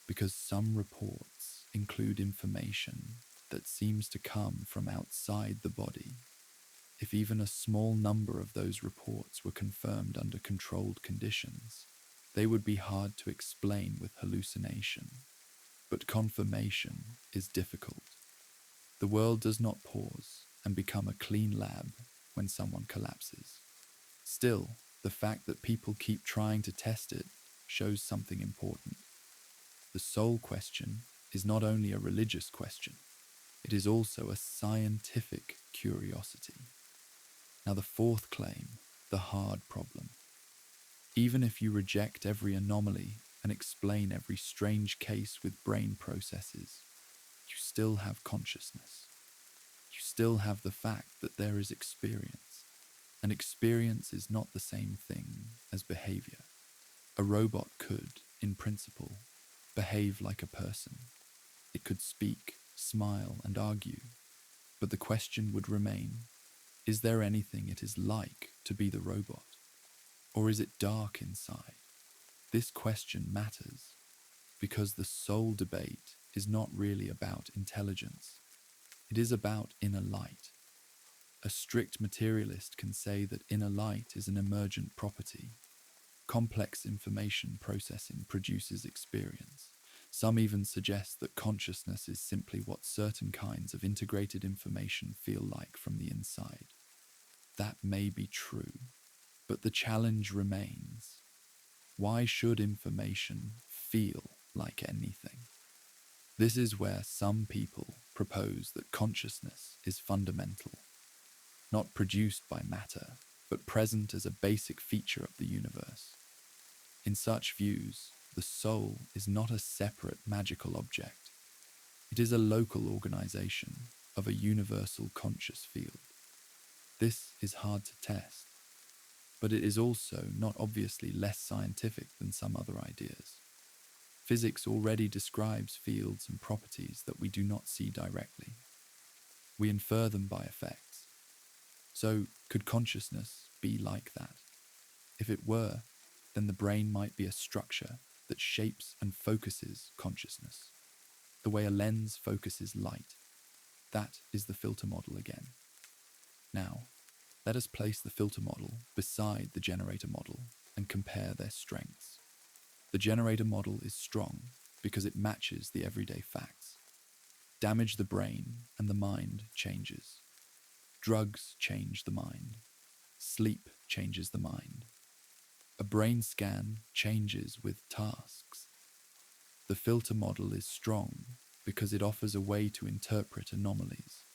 Because some reports include information that seems to come from outside the body. If even a small number of those reports were confirmed under controlled conditions, they would be hard to explain with hallucination. But confirmation is difficult. The world does not pause and become a clean lab when someone collapses. Still, the fact that people keep trying to test it shows something important. The soul question is not only a religious question, it is also a scientific curiosity. Now the fourth claim, the hard problem. Even if you reject every anomaly and explain every strange case with brain processes, you still have consciousness. You still have the fact that there is experience, and experience is not the same thing as behavior. A robot could, in principle, behave like a person. It could speak, smile, and argue, but the question would remain, is there anything it is like to be the robot? Or is it dark inside? This question matters because the soul debate is not really about intelligence. It is about inner light. A strict materialist can say that inner light is an emergent property. Complex information processing produces experience. Some even suggest that consciousness is simply what certain kinds of integrated information feel like from the inside. That may be true, but the challenge remains. Why should information feel like anything? This is where some people propose that consciousness is fundamental, not produced by matter, but present as a basic feature of the universe. In such views, the soul is not a separate magical object. It is a local organization of a universal conscious field. This is hard to test, but it is also not obviously less scientific than some other ideas. Physics already describes fields and properties that we do not see directly. We infer them by effects. So, could consciousness be like that? If it were, then the brain might be a structure that shapes and focuses consciousness, the way a lens focuses light. That is the filter model again. Now, let us place the filter model beside the generator model and compare their strengths. The generator model is strong because it matches the everyday facts. Damage the brain and the mind changes. Drugs change the mind. Sleep changes the mind. A brain scan changes with tasks. The filter model is strong because it offers a way to interpret anomalies.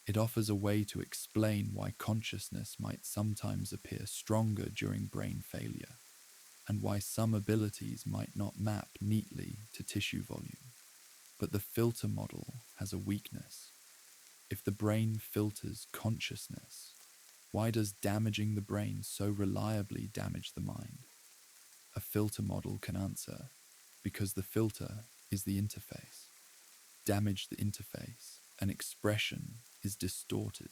It offers a way to explain why consciousness might sometimes appear stronger during brain failure, and why some abilities might not map neatly to tissue volume. But the filter model has a weakness. If the brain filters consciousness, why does damaging the brain so reliably damage the mind? A filter model can answer, because the filter is the interface. Damage the interface, and expression is distorted.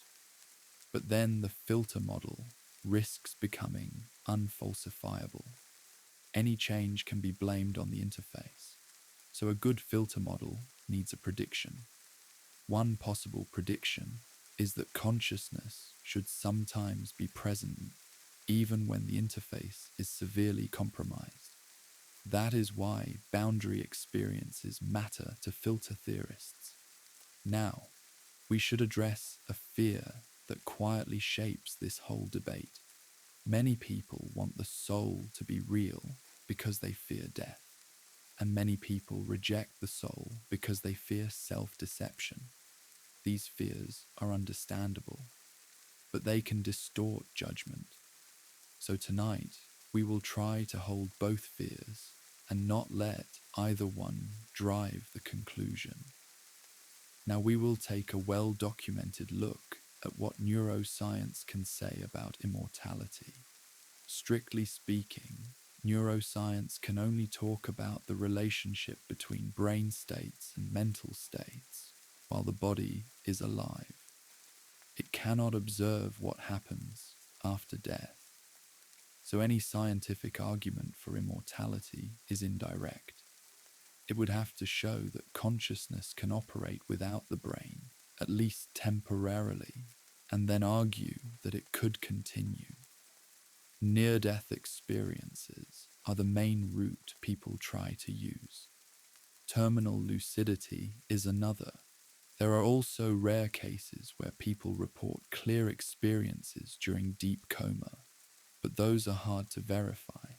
But then the filter model risks becoming unfalsifiable. Any change can be blamed on the interface. So a good filter model needs a prediction. One possible prediction is that consciousness should sometimes be present even when the interface is severely compromised. That is why boundary experiences matter to filter theorists. Now, we should address a fear that quietly shapes this whole debate. Many people want the soul to be real because they fear death, and many people reject the soul because they fear self-deception. These fears are understandable, but they can distort judgment. So tonight, we will try to hold both fears and not let either one drive the conclusion. Now we will take a well-documented look at what neuroscience can say about immortality. Strictly speaking, neuroscience can only talk about the relationship between brain states and mental states while the body is alive. It cannot observe what happens after death. So any scientific argument for immortality is indirect. It would have to show that consciousness can operate without the brain, at least temporarily, and then argue that it could continue. Near-death experiences are the main route people try to use. Terminal lucidity is another. There are also rare cases where people report clear experiences during deep coma, but those are hard to verify.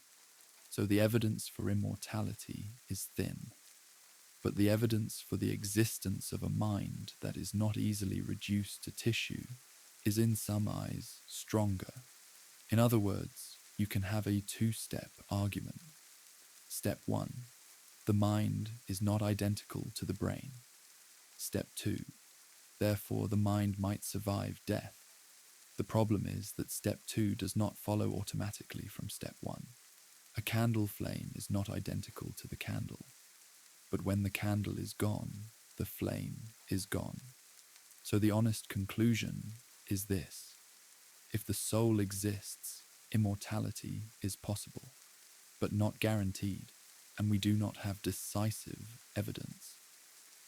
So the evidence for immortality is thin. But the evidence for the existence of a mind that is not easily reduced to tissue is in some eyes stronger. In other words, you can have a two-step argument. Step 1. The mind is not identical to the brain. Step 2. Therefore, the mind might survive death. The problem is that step 2 does not follow automatically from step 1. A candle flame is not identical to the candle. But when the candle is gone, the flame is gone. So the honest conclusion is this. If the soul exists, immortality is possible, but not guaranteed, and we do not have decisive evidence.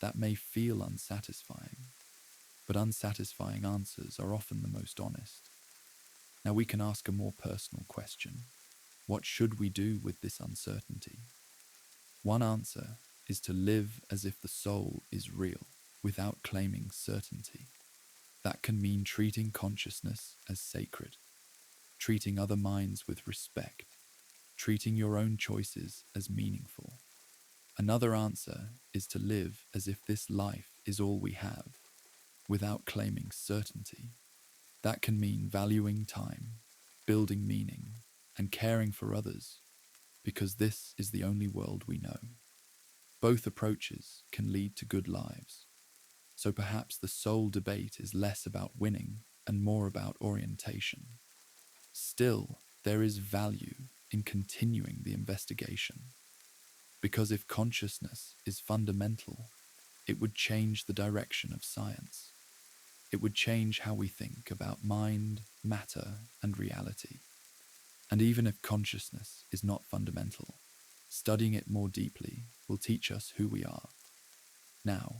That may feel unsatisfying, but unsatisfying answers are often the most honest. Now we can ask a more personal question. What should we do with this uncertainty? One answer is to live as if the soul is real, without claiming certainty. That can mean treating consciousness as sacred, treating other minds with respect, treating your own choices as meaningful. Another answer is to live as if this life is all we have, without claiming certainty. That can mean valuing time, building meaning, and caring for others, because this is the only world we know. Both approaches can lead to good lives. So perhaps the soul debate is less about winning and more about orientation. Still, there is value in continuing the investigation. Because if consciousness is fundamental, it would change the direction of science. It would change how we think about mind, matter, and reality. And even if consciousness is not fundamental, studying it more deeply will teach us who we are. Now,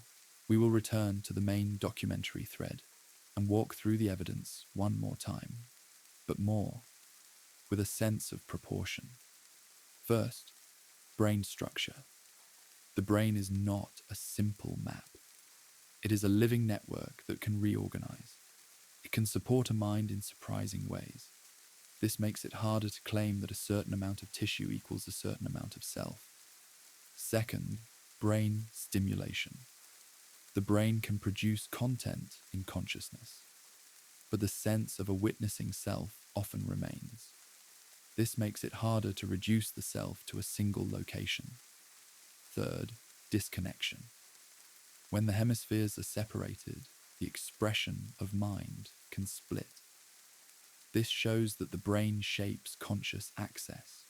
we will return to the main documentary thread and walk through the evidence one more time, but more with a sense of proportion. First, brain structure. The brain is not a simple map. It is a living network that can reorganize. It can support a mind in surprising ways. This makes it harder to claim that a certain amount of tissue equals a certain amount of self. Second, brain stimulation. The brain can produce content in consciousness, but the sense of a witnessing self often remains. This makes it harder to reduce the self to a single location. Third, disconnection. When the hemispheres are separated, the expression of mind can split. This shows that the brain shapes conscious access,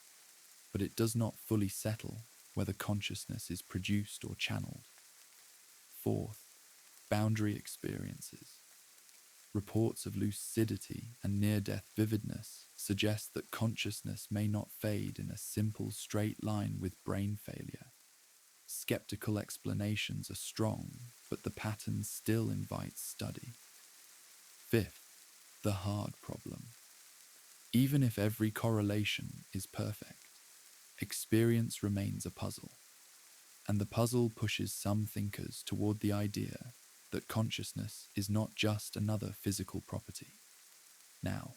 but it does not fully settle whether consciousness is produced or channeled. Fourth, boundary experiences. Reports of lucidity and near-death vividness suggest that consciousness may not fade in a simple straight line with brain failure. Skeptical explanations are strong, but the pattern still invites study. Fifth, the hard problem. Even if every correlation is perfect, experience remains a puzzle, and the puzzle pushes some thinkers toward the idea that consciousness is not just another physical property. Now,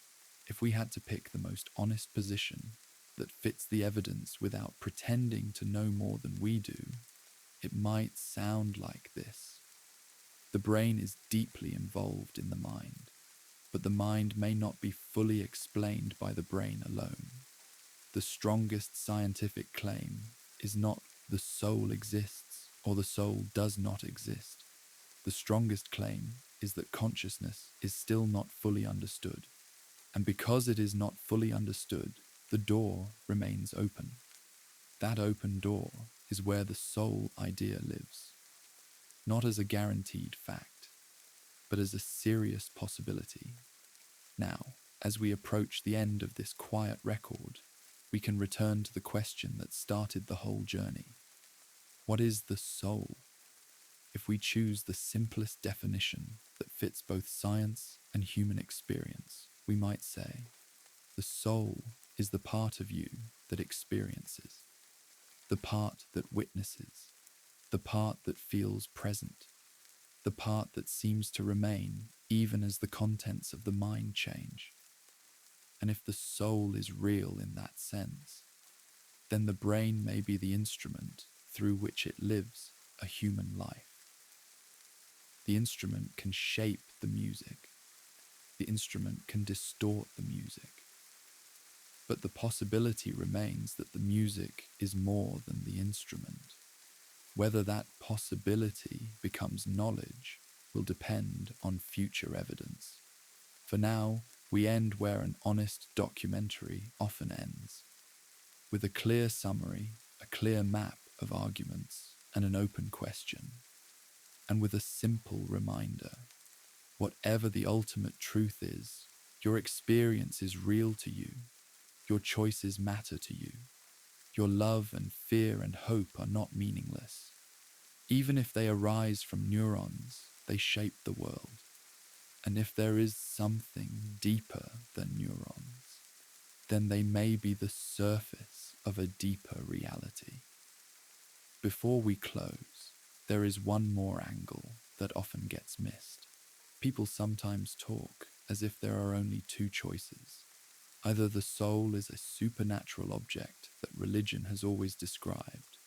if we had to pick the most honest position that fits the evidence without pretending to know more than we do, it might sound like this. The brain is deeply involved in the mind, but the mind may not be fully explained by the brain alone. The strongest scientific claim is not the soul exists or the soul does not exist. The strongest claim is that consciousness is still not fully understood. And because it is not fully understood, the door remains open. That open door is where the soul idea lives, not as a guaranteed fact, but as a serious possibility. Now, as we approach the end of this quiet record, we can return to the question that started the whole journey. What is the soul? If we choose the simplest definition that fits both science and human experience, we might say, the soul is the part of you that experiences, the part that witnesses, the part that feels present, the part that seems to remain even as the contents of the mind change. And if the soul is real in that sense, then the brain may be the instrument through which it lives a human life. The instrument can shape the music. The instrument can distort the music. But the possibility remains that the music is more than the instrument. Whether that possibility becomes knowledge will depend on future evidence. For now, we end where an honest documentary often ends, with a clear summary, a clear map of arguments, and an open question, and with a simple reminder. Whatever the ultimate truth is, your experience is real to you. Your choices matter to you. Your love and fear and hope are not meaningless. Even if they arise from neurons, they shape the world. And if there is something deeper than neurons, then they may be the surface of a deeper reality. Before we close, there is one more angle that often gets missed. People sometimes talk as if there are only two choices. Either the soul is a supernatural object that religion has always described,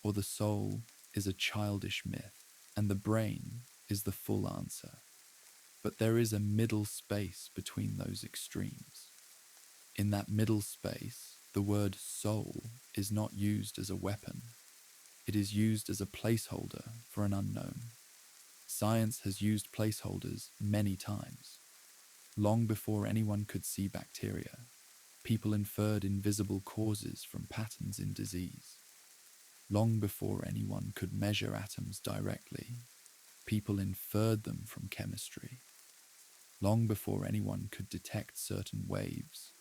or the soul is a childish myth, and the brain is the full answer. But there is a middle space between those extremes. In that middle space, the word soul is not used as a weapon. It is used as a placeholder for an unknown. Science has used placeholders many times. Long before anyone could see bacteria, people inferred invisible causes from patterns in disease. Long before anyone could measure atoms directly, people inferred them from chemistry. Long before anyone could detect certain waves,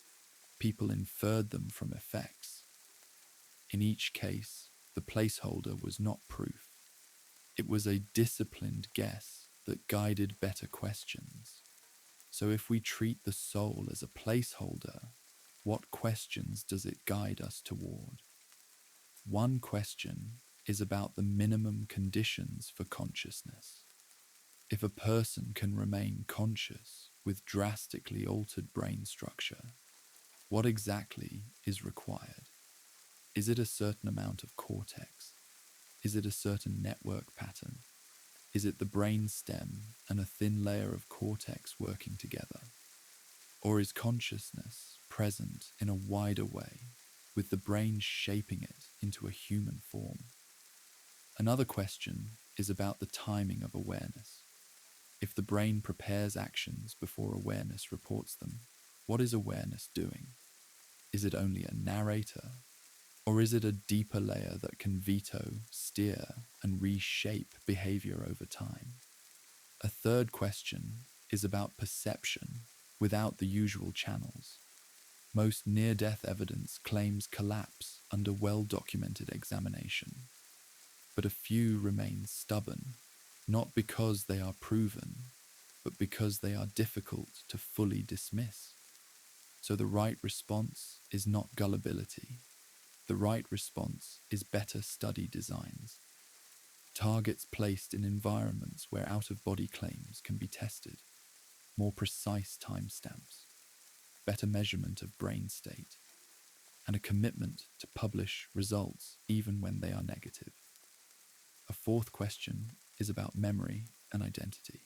people inferred them from effects. In each case, the placeholder was not proof. It was a disciplined guess that guided better questions. So if we treat the soul as a placeholder, what questions does it guide us toward? One question is about the minimum conditions for consciousness. If a person can remain conscious with drastically altered brain structure, what exactly is required? Is it a certain amount of cortex? Is it a certain network pattern? Is it the brain stem and a thin layer of cortex working together? Or is consciousness present in a wider way, with the brain shaping it into a human form? Another question is about the timing of awareness. If the brain prepares actions before awareness reports them, what is awareness doing? Is it only a narrator? Or is it a deeper layer that can veto, steer, and reshape behavior over time? A third question is about perception without the usual channels. Most near-death evidence claims collapse under well-documented examination, but a few remain stubborn, not because they are proven, but because they are difficult to fully dismiss. So the right response is not gullibility. The right response is better study designs, targets placed in environments where out-of-body claims can be tested, more precise timestamps, better measurement of brain state, and a commitment to publish results even when they are negative. A fourth question is about memory and identity.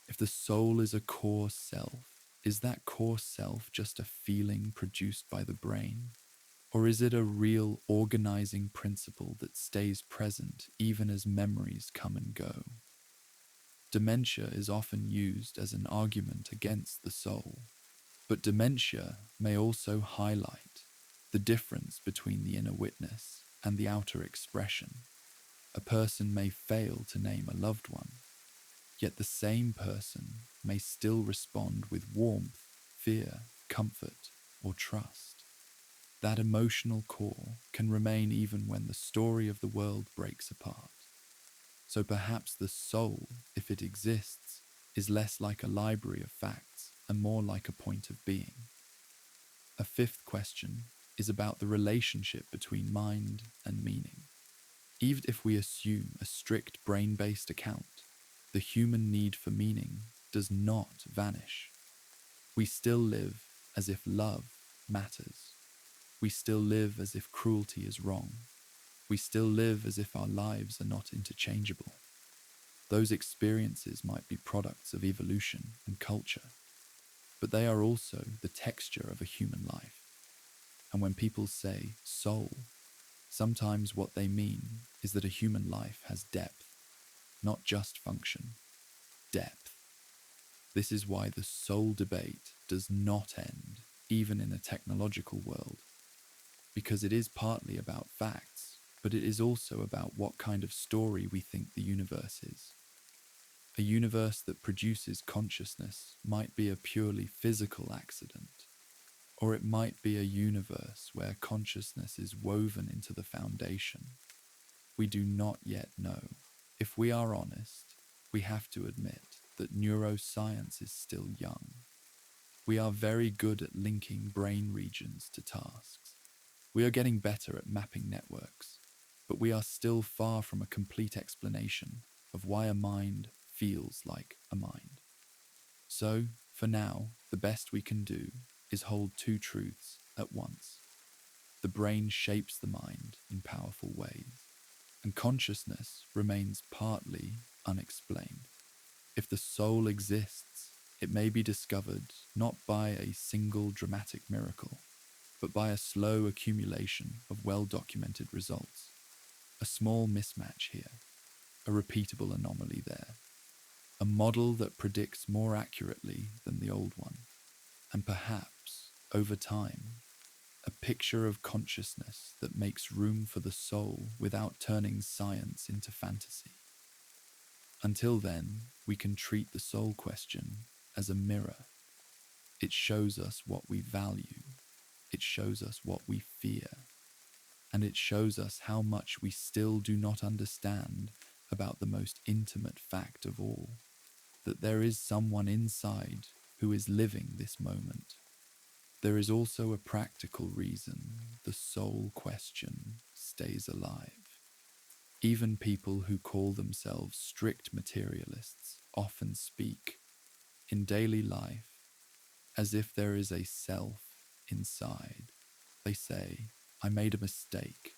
If the soul is a core self, is that core self just a feeling produced by the brain? Or is it a real organizing principle that stays present even as memories come and go? Dementia is often used as an argument against the soul, but dementia may also highlight the difference between the inner witness and the outer expression. A person may fail to name a loved one, yet the same person may still respond with warmth, fear, comfort, or trust. That emotional core can remain even when the story of the world breaks apart. So perhaps the soul, if it exists, is less like a library of facts and more like a point of being. A fifth question is about the relationship between mind and meaning. Even if we assume a strict brain-based account, the human need for meaning does not vanish. We still live as if love matters. We still live as if cruelty is wrong. We still live as if our lives are not interchangeable. Those experiences might be products of evolution and culture, but they are also the texture of a human life. And when people say soul, sometimes what they mean is that a human life has depth, not just function, depth. This is why the soul debate does not end, even in a technological world, because it is partly about facts, but it is also about what kind of story we think the universe is. A universe that produces consciousness might be a purely physical accident, or it might be a universe where consciousness is woven into the foundation. We do not yet know. If we are honest, we have to admit that neuroscience is still young. We are very good at linking brain regions to tasks. We are getting better at mapping networks, but we are still far from a complete explanation of why a mind feels like a mind. So, for now, the best we can do is hold two truths at once. The brain shapes the mind in powerful ways, and consciousness remains partly unexplained. If the soul exists, it may be discovered not by a single dramatic miracle, but by a slow accumulation of well-documented results. A small mismatch here, a repeatable anomaly there, a model that predicts more accurately than the old one, and perhaps, over time, a picture of consciousness that makes room for the soul without turning science into fantasy. Until then, we can treat the soul question as a mirror. It shows us what we value, it shows us what we fear, and it shows us how much we still do not understand about the most intimate fact of all, that there is someone inside who is living this moment. There is also a practical reason the soul question stays alive. Even people who call themselves strict materialists often speak, in daily life, as if there is a self inside. They say, I made a mistake.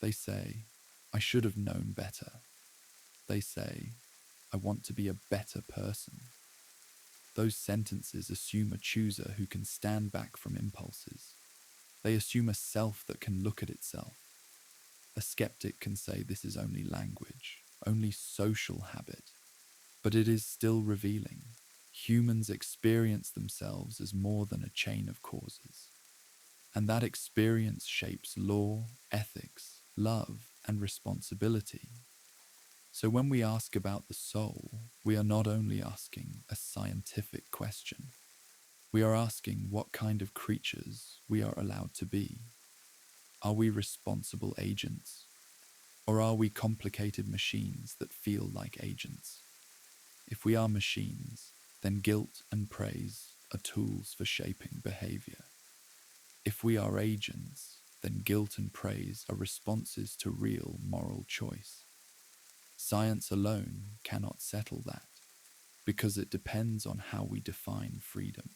They say, I should have known better. They say, I want to be a better person. Those sentences assume a chooser who can stand back from impulses. They assume a self that can look at itself. A skeptic can say this is only language, only social habit, but it is still revealing. Humans experience themselves as more than a chain of causes, and that experience shapes law, ethics, love, and responsibility. So when we ask about the soul, we are not only asking a scientific question, we are asking what kind of creatures we are allowed to be. Are we responsible agents? Or are we complicated machines that feel like agents? If we are machines, then guilt and praise are tools for shaping behavior. If we are agents, then guilt and praise are responses to real moral choice. Science alone cannot settle that, because it depends on how we define freedom.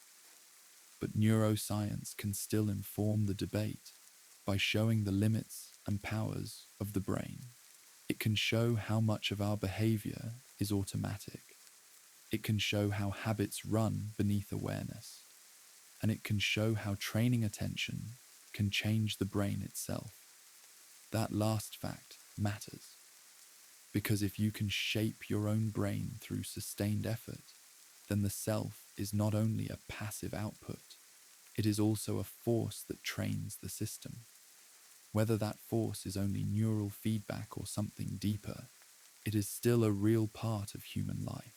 But neuroscience can still inform the debate by showing the limits and powers of the brain. It can show how much of our behavior is automatic. It can show how habits run beneath awareness. And it can show how training attention can change the brain itself. That last fact matters, because if you can shape your own brain through sustained effort, then the self is not only a passive output, it is also a force that trains the system. Whether that force is only neural feedback or something deeper, it is still a real part of human life.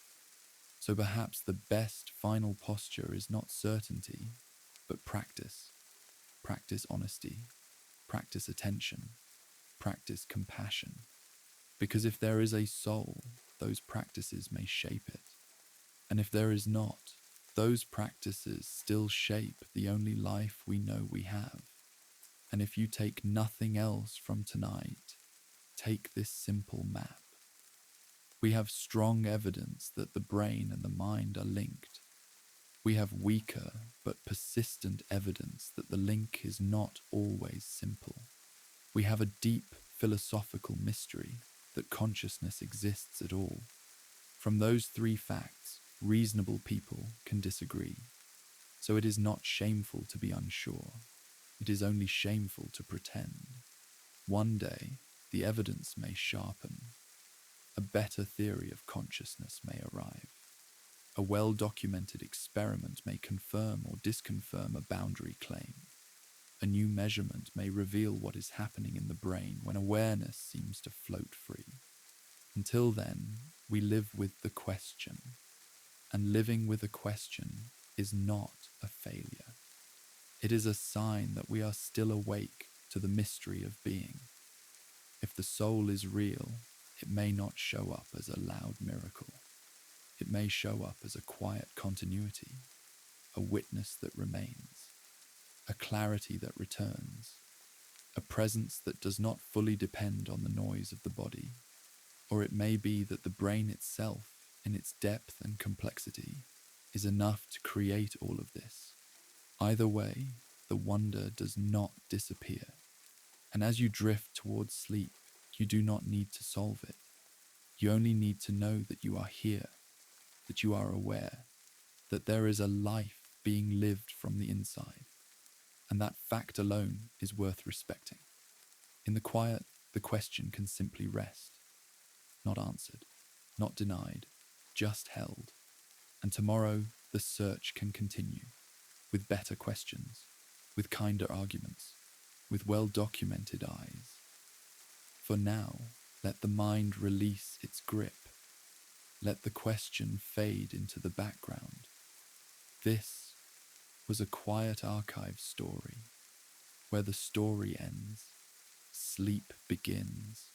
So perhaps the best final posture is not certainty, but practice. Practice honesty, practice attention, practice compassion. Because if there is a soul, those practices may shape it. And if there is not, those practices still shape the only life we know we have. And if you take nothing else from tonight, take this simple map. We have strong evidence that the brain and the mind are linked. We have weaker but persistent evidence that the link is not always simple. We have a deep philosophical mystery that consciousness exists at all. From those three facts, reasonable people can disagree. So it is not shameful to be unsure. It is only shameful to pretend. One day, the evidence may sharpen. A better theory of consciousness may arrive. A well-documented experiment may confirm or disconfirm a boundary claim. A new measurement may reveal what is happening in the brain when awareness seems to float free. Until then, we live with the question. And living with a question is not a failure. It is a sign that we are still awake to the mystery of being. If the soul is real, it may not show up as a loud miracle. It may show up as a quiet continuity, a witness that remains, a clarity that returns, a presence that does not fully depend on the noise of the body. Or it may be that the brain itself, in its depth and complexity, is enough to create all of this. Either way, the wonder does not disappear. And as you drift towards sleep, you do not need to solve it. You only need to know that you are here, that you are aware, that there is a life being lived from the inside. And that fact alone is worth respecting. In the quiet, the question can simply rest. Not answered, not denied, just held. And tomorrow, the search can continue, with better questions, with kinder arguments, with well-documented eyes. For now, let the mind release its grip. Let the question fade into the background. This was a quiet archive story, where the story ends, sleep begins,